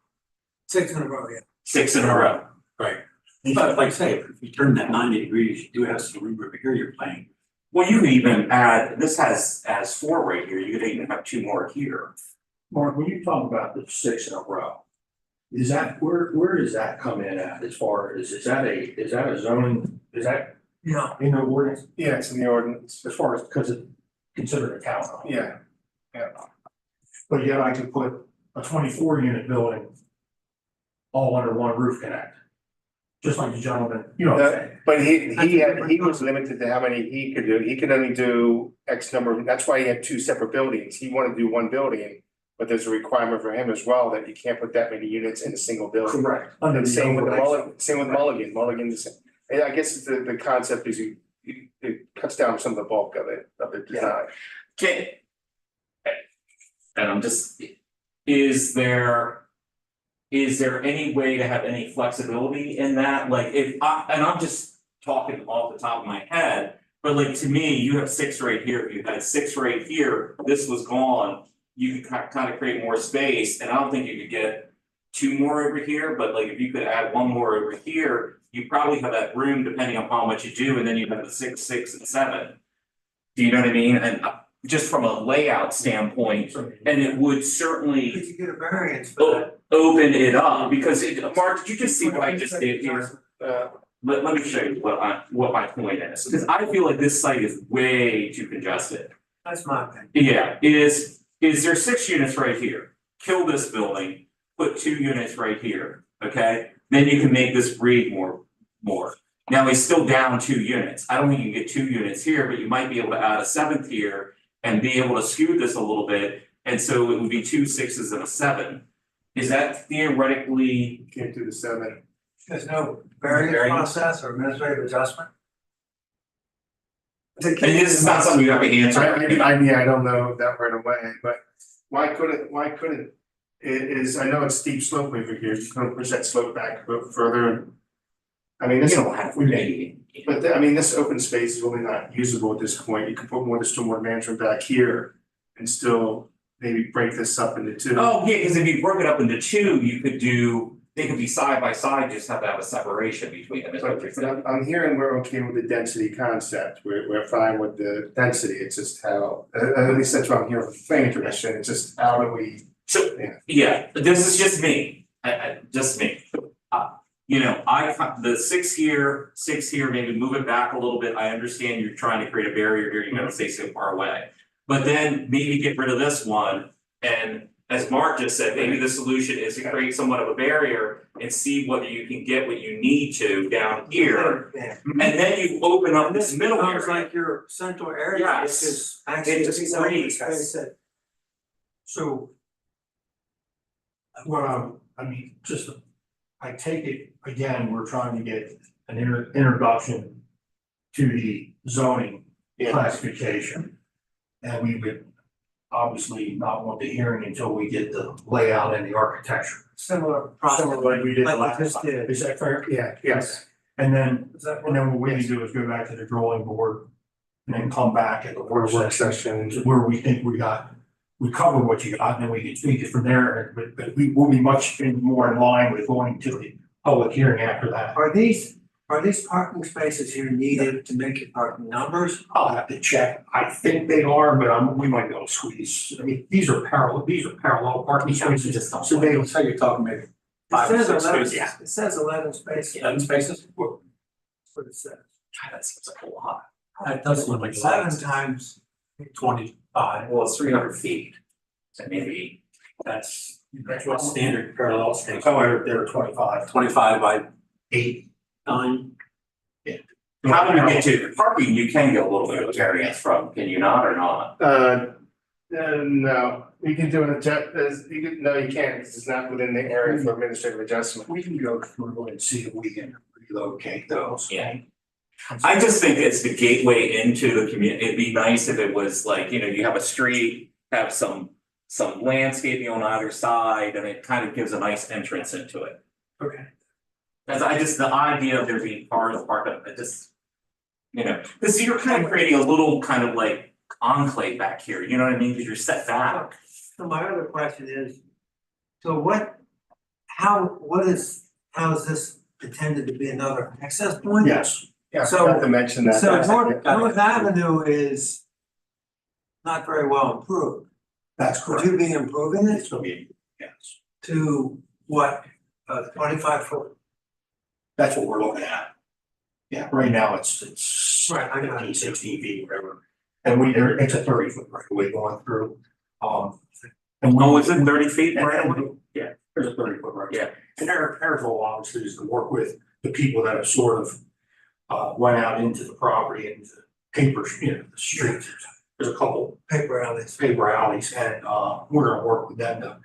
[SPEAKER 3] 6 in a row, yeah.
[SPEAKER 4] 6 in a row.
[SPEAKER 6] Right. But like I say, if you turn that 90 degrees, you do have some room over here you're playing.
[SPEAKER 4] Well, you could even add, this has 4 right here, you could even have 2 more here.
[SPEAKER 9] Mark, when you talk about the 6 in a row, is that, where does that come in at as far as, is that a zoning, is that
[SPEAKER 3] Yeah,
[SPEAKER 9] in the ordinance
[SPEAKER 1] Yeah, it's in the ordinance.
[SPEAKER 9] as far as, because it's considered a townhome?
[SPEAKER 1] Yeah,
[SPEAKER 9] But yet I could put a 24 unit building all under one roof connect. Just like the gentleman, you know what I'm saying?
[SPEAKER 1] but he was limited to how many he could do. He could only do X number. That's why he had 2 separate buildings. He wanted to do one building. But there's a requirement for him as well that you can't put that many units in a single building.
[SPEAKER 9] Correct. Under
[SPEAKER 1] And
[SPEAKER 9] the
[SPEAKER 1] same with the
[SPEAKER 9] overlay.
[SPEAKER 1] Same with Mulligan, and I guess the concept is it cuts down some of the bulk of the design.
[SPEAKER 4] Okay. And I'm just, is there any way to have any flexibility in that? Like and I'm just talking off the top of my head, but like to me, you have 6 right here, if you had 6 right here, this was gone. You could kind of create more space, and I don't think you could get 2 more over here, but like if you could add 1 more over here, you probably have that room depending on how much you do, and then you have the 6, 6, and 7. Do you know what I mean? And just from a layout standpoint, and it would certainly
[SPEAKER 3] Could you get a variance for that?
[SPEAKER 4] open it up, because Mark, did you just see what I just did here? Let me show you what my point is, because I feel like this site is way too congested.
[SPEAKER 3] That's my opinion.
[SPEAKER 4] Yeah, is there 6 units right here? Kill this building, put 2 units right here, okay? Then you can make this breathe more. Now he's still down 2 units. I don't think you can get 2 units here, but you might be able to add a 7th here and be able to skew this a little bit. And so it would be 2 6s and a 7. Is that theoretically?
[SPEAKER 1] Can't do the 7.
[SPEAKER 3] There's no variance process or administrative adjustment?
[SPEAKER 4] And this is not something you have to answer.
[SPEAKER 1] I don't know that right away, but why couldn't, I know it's steep slope over here, you couldn't push that slope back a bit further. I mean,
[SPEAKER 4] You
[SPEAKER 1] this,
[SPEAKER 4] don't have to maybe.
[SPEAKER 1] but I mean, this open space is really not usable at this point, you could put more stormwater management back here and still maybe break this up into 2.
[SPEAKER 4] Oh, yeah, because if you broke it up into 2, they could be side by side, just have to have a separation between them. Is what you're saying.
[SPEAKER 1] I'm hearing we're okay with the density concept, we're fine with the density, it's just how, at least that's what I'm hearing from the planning commission, it's just how do we.
[SPEAKER 4] So,
[SPEAKER 1] Yeah.
[SPEAKER 4] yeah, this is just me, just me. You know, the 6 here, maybe move it back a little bit, I understand you're trying to create a barrier here, you're gonna stay so far away. But then maybe get rid of this one, and as Mark just said, maybe the solution is to create somewhat of a barrier and see whether you can get what you need to down here.
[SPEAKER 3] Yeah.
[SPEAKER 4] And then you open up this middle
[SPEAKER 3] Sounds
[SPEAKER 4] area.
[SPEAKER 3] like your central area,
[SPEAKER 4] Yes.
[SPEAKER 3] which is actually.
[SPEAKER 4] It just breathes.
[SPEAKER 9] So. Well, I mean, I take it, again, we're trying to get an introduction to the zoning classification. And we would obviously not want the hearing until we get the layout and the architecture.
[SPEAKER 3] Similar process.
[SPEAKER 9] Similar like we did
[SPEAKER 3] Like we
[SPEAKER 9] last
[SPEAKER 3] just
[SPEAKER 9] time.
[SPEAKER 3] did.
[SPEAKER 9] Is that fair?
[SPEAKER 1] Yeah, yes.
[SPEAKER 9] And then,
[SPEAKER 3] Is that
[SPEAKER 9] what we need to do is go back to the drawing board and then come back at the
[SPEAKER 1] Or
[SPEAKER 9] work
[SPEAKER 1] work
[SPEAKER 9] session
[SPEAKER 1] session.
[SPEAKER 9] where we think we covered what you got, and then we can tweak it from there, but we will be much more in line with going to the public hearing after that.
[SPEAKER 3] Are these parking spaces here needed to make your parking numbers?
[SPEAKER 9] I'll have to check, I think they are, but we might be able to squeeze, I mean, these are parallel parking spaces.
[SPEAKER 4] Just don't
[SPEAKER 9] So
[SPEAKER 4] like
[SPEAKER 9] they,
[SPEAKER 6] So you're talking maybe
[SPEAKER 3] It
[SPEAKER 6] 5 or
[SPEAKER 3] says
[SPEAKER 6] 6
[SPEAKER 3] 11,
[SPEAKER 6] spaces.
[SPEAKER 3] it says 11 spaces.
[SPEAKER 6] 11 spaces?
[SPEAKER 3] That's what it says.
[SPEAKER 4] God, that seems like a lot.
[SPEAKER 6] That does look like a lot.
[SPEAKER 3] 7 times.
[SPEAKER 6] 25,
[SPEAKER 4] Well, it's 300 feet. So maybe
[SPEAKER 6] that's what standard parallel space.
[SPEAKER 9] they're 25,
[SPEAKER 6] 25 by
[SPEAKER 9] 8.
[SPEAKER 6] 9.
[SPEAKER 4] how do you get to parking? You can get a little bit of variance from, can you not or not?
[SPEAKER 1] No, you can do an no, you can't, because it's not within the area for administrative adjustment.
[SPEAKER 9] We can go through and see if we can relocate those.
[SPEAKER 4] Yeah. I just think it's the gateway into the community. It'd be nice if it was like, you know, you have a street, have some landscaping on either side, and it kind of gives a nice entrance into it.
[SPEAKER 3] Okay.
[SPEAKER 4] As the idea of there being cars parked up, it just, you know, because you're kind of creating a little kind of like enclave back here, you know what I mean? Because you're set back.
[SPEAKER 3] So my other question is, so how is this intended to be another access point?
[SPEAKER 9] Yes,
[SPEAKER 1] Yeah, I
[SPEAKER 3] So-
[SPEAKER 1] forgot to mention that.
[SPEAKER 3] So North Avenue is not very well improved.
[SPEAKER 9] that's
[SPEAKER 3] Would
[SPEAKER 9] correct.
[SPEAKER 3] you be improving it
[SPEAKER 9] It's gonna be, yes,
[SPEAKER 3] to what, 25-foot?
[SPEAKER 9] that's what we're looking at. Yeah, right now it's
[SPEAKER 3] Right, I got it.
[SPEAKER 9] 15, 16 feet, whatever. And it's a 30-foot right away going through, and
[SPEAKER 4] Oh, is it 30 feet
[SPEAKER 9] And-
[SPEAKER 4] right away?
[SPEAKER 9] Yeah, there's a 30-foot right.
[SPEAKER 4] Yeah.
[SPEAKER 9] And our goal obviously is to work with the people that have sort of went out into the property and the papers, the streets. there's a couple paper alleys, and we're gonna work with them to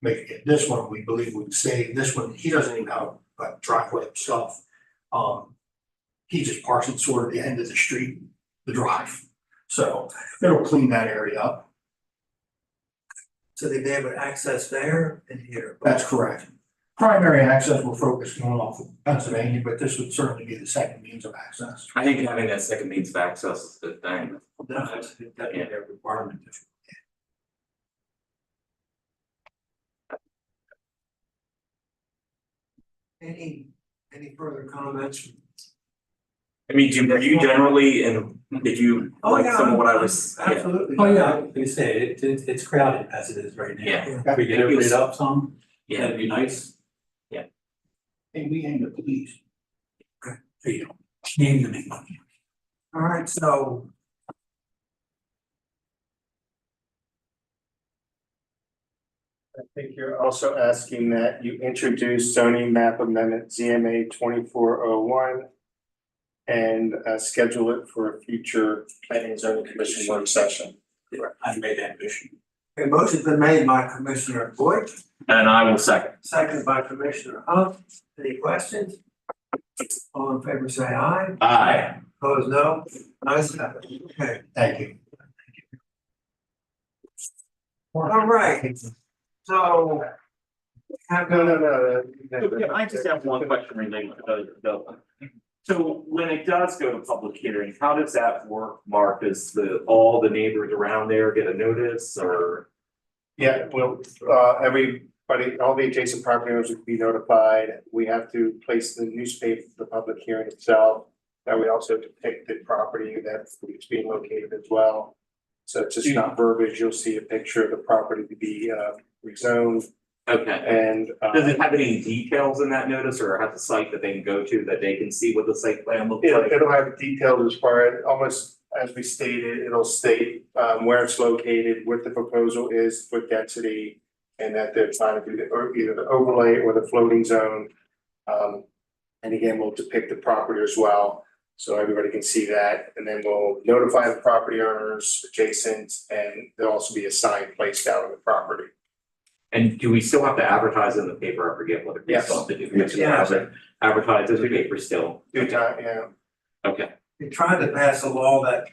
[SPEAKER 9] make it. This one, we believe we can save. This one, he doesn't even have a driveway himself. He just parks it sort of the end of the street, the drive. So it'll clean that area up.
[SPEAKER 3] So they'd be able to access there and here.
[SPEAKER 9] That's correct. Primary access, we're focused on off of Pennsylvania, but this would certainly be the second means of access.
[SPEAKER 4] I think having that second means of access is a good thing.
[SPEAKER 3] That's a requirement. Any further comments?
[SPEAKER 4] I mean, were you generally, and did you like some of what I was? Yeah.
[SPEAKER 3] Absolutely.
[SPEAKER 6] Oh, yeah, like you say, it's crowded as it is right now.
[SPEAKER 4] Yeah.
[SPEAKER 6] If we could open it up some,
[SPEAKER 4] Yeah,
[SPEAKER 6] that'd be nice.
[SPEAKER 9] And we aim to please.
[SPEAKER 6] There you go. Name the name.
[SPEAKER 3] All right, so.
[SPEAKER 1] I think you're also asking that you introduce zoning map amendment ZMA 2401. And schedule it for a future planning and zoning commission work session.
[SPEAKER 6] I made that motion.
[SPEAKER 3] A motion's been made by Commissioner Boyd,
[SPEAKER 4] and I will second.
[SPEAKER 3] seconded by Commissioner Hunt. Any questions? All in favor, say aye.
[SPEAKER 4] Aye.
[SPEAKER 3] Opposed, no. Ayes have it. Okay,
[SPEAKER 9] Thank you.
[SPEAKER 3] all right. So.
[SPEAKER 1] No.
[SPEAKER 4] I just have one question related to the. So when it does go to public hearing, how does that work, Mark? Does all the neighbors around there get a notice or?
[SPEAKER 1] Yeah, well, everybody, all the adjacent property owners would be notified. We have to place the newspaper for the public hearing itself. That we also depict the property that's being located as well. So it's just not verbiage. You'll see a picture of the property to be rezoned
[SPEAKER 4] Okay.
[SPEAKER 1] and.
[SPEAKER 4] Does it have any details in that notice or have the site that they can go to that they can see what the site plan looks like?
[SPEAKER 1] It'll have details as far as, almost as we stated, it'll state where it's located, what the proposal is with density. And that they're trying to do either the overlay or the floating zone. And again, we'll depict the property as well, so everybody can see that. And then we'll notify the property owners adjacent, and there'll also be a sign placed out on the property.
[SPEAKER 4] And do we still have to advertise in the paper? I forget what we still have to do. We have to
[SPEAKER 3] Yes.
[SPEAKER 4] advertise in the paper still.
[SPEAKER 1] Good time, yeah.
[SPEAKER 4] Okay,
[SPEAKER 3] They tried to pass a law that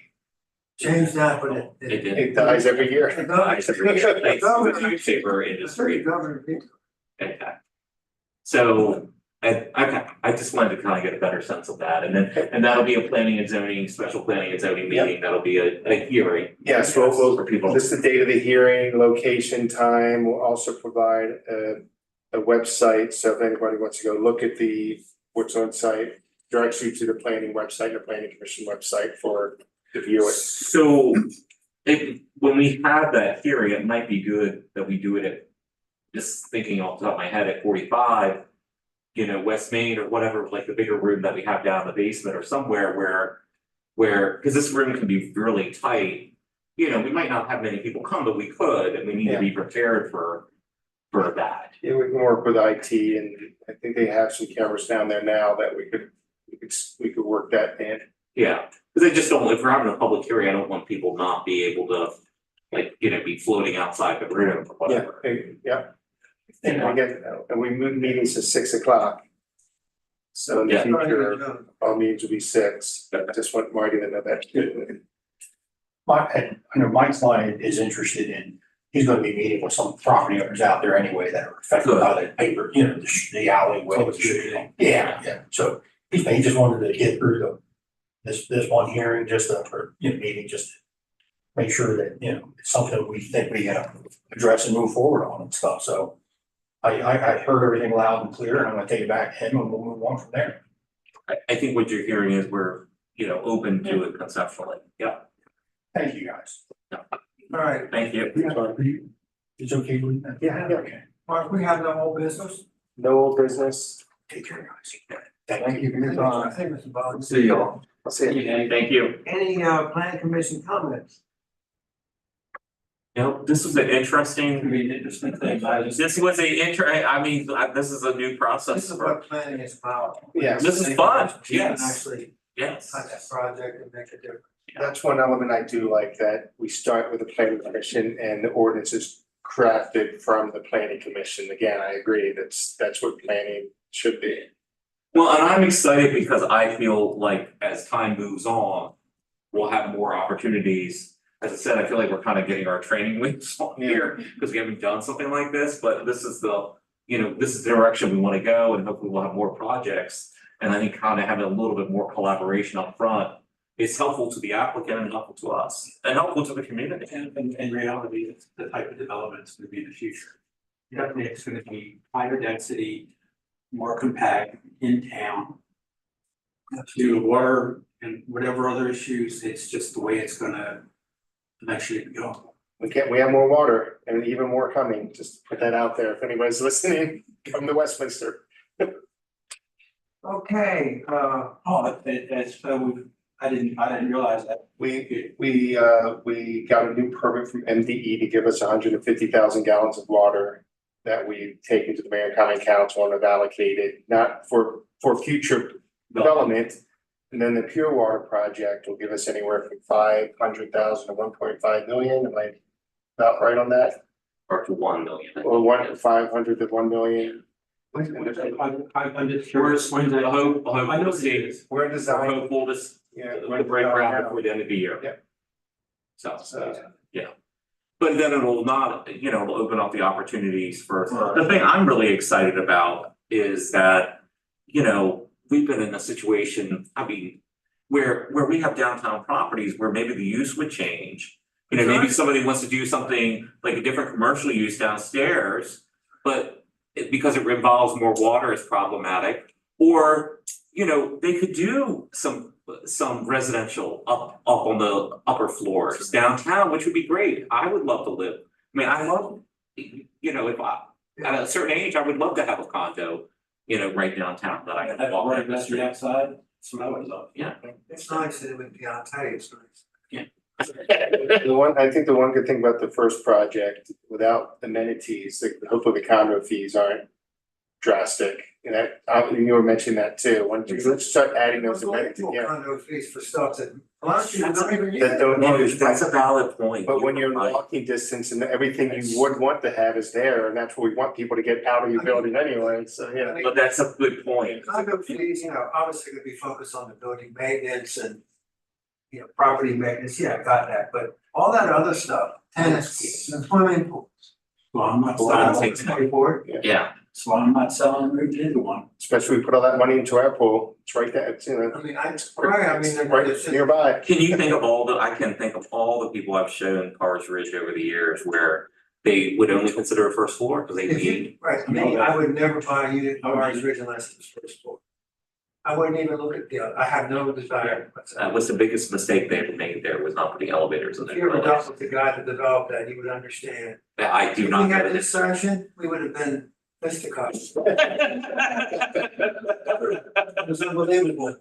[SPEAKER 3] changed that, but
[SPEAKER 4] it
[SPEAKER 3] it.
[SPEAKER 4] did.
[SPEAKER 1] It dies every year.
[SPEAKER 3] It
[SPEAKER 4] Nice,
[SPEAKER 3] does.
[SPEAKER 4] every year. Thanks to the
[SPEAKER 3] It's
[SPEAKER 4] newspaper
[SPEAKER 3] pretty
[SPEAKER 4] industry.
[SPEAKER 3] government people.
[SPEAKER 4] Okay. So, okay, I just wanted to kind of get a better sense of that, and then, and that'll be a planning and zoning, special planning and zoning meeting, that'll be a hearing.
[SPEAKER 1] Yes, we'll
[SPEAKER 4] For people.
[SPEAKER 1] this is the date of the hearing, location, time. We'll also provide a website, so if anybody wants to go look at what's on site, directs you to the planning website, the planning commission website to view it.
[SPEAKER 4] So, when we have that hearing, it might be good that we do it at, just thinking off the top of my head, at 45. You know, West Main or whatever, like the bigger room that we have down in the basement or somewhere where, because this room can be really tight. You know, we might not have many people come, but we could, and we need to be prepared for that.
[SPEAKER 1] Yeah, we can work with IT, and I think they have some cameras down there now that we could work that in.
[SPEAKER 4] Yeah, because I just don't, if we're having a public hearing, I don't want people not be able to, like, you know, be floating outside the room or whatever.
[SPEAKER 1] Yeah. And again, and we move meetings to 6 o'clock. So in the
[SPEAKER 4] Yeah.
[SPEAKER 1] future, all meetings will be 6, but I just want Marty to know that.
[SPEAKER 9] I know my client is interested in, he's gonna be meeting with some property owners out there anyway that are affected by the paper, you know, the alleyway. Yeah, so he just wanted to get through this one hearing, just or, you know, meeting, just to make sure that, you know, it's something we think we address and move forward on and stuff, so. I heard everything loud and clear, and I'm gonna take it back to him and we'll move on from there.
[SPEAKER 4] I think what you're hearing is we're, you know, open to it conceptually. Yeah,
[SPEAKER 9] Thank you, guys.
[SPEAKER 3] All right,
[SPEAKER 4] thank you.
[SPEAKER 9] It's okay with that?
[SPEAKER 1] Yeah.
[SPEAKER 9] Okay.
[SPEAKER 3] Mark, we have no whole business.
[SPEAKER 1] No old business.
[SPEAKER 9] Take care, guys.
[SPEAKER 1] Thank you for your time.
[SPEAKER 3] Hey, Mr. Bond.
[SPEAKER 1] See y'all. I'll see you.
[SPEAKER 4] Thank you.
[SPEAKER 3] Any planning commission comments?
[SPEAKER 4] You know, this was an interesting,
[SPEAKER 6] This
[SPEAKER 4] was I mean, this is a new process
[SPEAKER 3] This is
[SPEAKER 4] for,
[SPEAKER 3] what planning is about.
[SPEAKER 1] Yes.
[SPEAKER 4] This is fun,
[SPEAKER 3] You can
[SPEAKER 4] yes.
[SPEAKER 3] actually
[SPEAKER 4] yes.
[SPEAKER 3] cut that project and make a difference.
[SPEAKER 1] That's one element I do like, that we start with the planning commission and the ordinance is crafted from the planning commission. Again, I agree, that's what planning should be.
[SPEAKER 4] Well, and I'm excited because I feel like as time moves on, we'll have more opportunities. As I said, I feel like we're kind of getting our training wheels on here, because we haven't done something like this, but this is the, this is the direction we want to go, and hopefully we'll have more projects. And I think kind of having a little bit more collaboration up front is helpful to the applicant and helpful to us, and helpful to the community.
[SPEAKER 6] And in reality, it's the type of development it's gonna be in the future. Definitely, it's gonna be higher density, more compact in town. To the water and whatever other issues, it's just the way it's gonna eventually go.
[SPEAKER 1] We have more water and even more coming, just to put that out there, if anybody's listening, come to Westminster.
[SPEAKER 3] Okay,
[SPEAKER 6] I didn't realize that.
[SPEAKER 1] We got a new permit from MDE to give us 150,000 gallons of water that we've taken to the Marion County Council and have allocated, not for future development. And then the Pure Water Project will give us anywhere from 500,000 to 1.5 million. Am I about right on that?
[SPEAKER 4] Or to 1 million.
[SPEAKER 1] Or 500 to 1 million?
[SPEAKER 6] I'm just curious, when
[SPEAKER 4] I
[SPEAKER 6] the,
[SPEAKER 4] hope,
[SPEAKER 6] I know
[SPEAKER 4] we'll
[SPEAKER 6] what
[SPEAKER 4] see.
[SPEAKER 6] it is.
[SPEAKER 1] We're
[SPEAKER 4] We're
[SPEAKER 1] designing,
[SPEAKER 4] hopeful this,
[SPEAKER 1] yeah.
[SPEAKER 4] we'll break ground before the end of the year.
[SPEAKER 1] Yeah.
[SPEAKER 4] So, yeah. But then it will not, it'll open up the opportunities for, the thing I'm really excited about is that, we've been in a situation, I mean, where we have downtown properties where maybe the use would change. Maybe somebody wants to do something like a different commercial use downstairs, but because it involves more water is problematic. Or, they could do some residential up on the upper floors downtown, which would be great. I would love to live. I mean, I love, if I, at a certain age, I would love to have a condo, right downtown that I can walk
[SPEAKER 6] right,
[SPEAKER 4] in the
[SPEAKER 6] that's
[SPEAKER 4] street.
[SPEAKER 6] the outside, that's what I would love.
[SPEAKER 4] Yeah.
[SPEAKER 3] it's nice that it would be on tape, it's nice.
[SPEAKER 1] I think the one good thing about the first project, without amenities, hopefully the condo fees aren't drastic. You were mentioning that too, let's start adding those amenities, yeah.
[SPEAKER 3] Condo fees for stuff that a lot of people don't even use.
[SPEAKER 1] That don't use,
[SPEAKER 4] That's a valid point.
[SPEAKER 1] but when you're in
[SPEAKER 4] right.
[SPEAKER 1] walking distance and everything you would want to have is there, and that's what we want people to get out of your building anyway, so yeah.
[SPEAKER 4] But that's a good point.
[SPEAKER 3] Condo fees, obviously gonna be focused on the building maintenance and, property maintenance, yeah, I got that, but all that other stuff, tennis, swimming pools.
[SPEAKER 6] Well, I'm not
[SPEAKER 1] Well,
[SPEAKER 3] I
[SPEAKER 6] selling,
[SPEAKER 3] don't pay for it.
[SPEAKER 4] Yeah,
[SPEAKER 6] so I'm not selling Route either one.
[SPEAKER 1] Especially we put all that money into our pool, it's right there, it's,
[SPEAKER 3] I mean,
[SPEAKER 1] it's right
[SPEAKER 3] it's
[SPEAKER 1] nearby.
[SPEAKER 4] can you think of I can think of all the people I've shown Cars Ridge over the years where they would only consider a first floor because they
[SPEAKER 3] If you,
[SPEAKER 4] need.
[SPEAKER 3] right, me, I would never buy a unit on Orange Ridge unless it was first floor. I wouldn't even look at the other, I have no desire.
[SPEAKER 4] That was the biggest mistake they ever made there, was not putting elevators in
[SPEAKER 3] If
[SPEAKER 4] their
[SPEAKER 3] you ever dealt
[SPEAKER 4] buildings.
[SPEAKER 3] with the guy that developed that, he would understand.
[SPEAKER 4] I do not
[SPEAKER 3] If we
[SPEAKER 4] know
[SPEAKER 3] had
[SPEAKER 4] this.
[SPEAKER 3] this session, we would have been fisticuffs. It was unbelievable.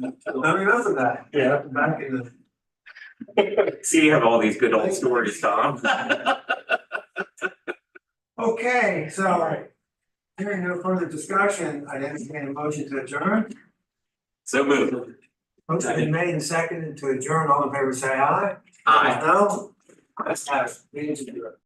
[SPEAKER 3] I remember that.
[SPEAKER 1] Yeah.
[SPEAKER 3] Back in the.
[SPEAKER 4] See, you have all these good old stories, Tom.
[SPEAKER 3] Okay, so. Hearing no further discussion, I'd entertain a motion to adjourn.
[SPEAKER 4] So moved.
[SPEAKER 3] Motion been made and seconded to adjourn, all in favor say aye.
[SPEAKER 4] Aye.
[SPEAKER 3] No? That's passed, meeting's adjourned.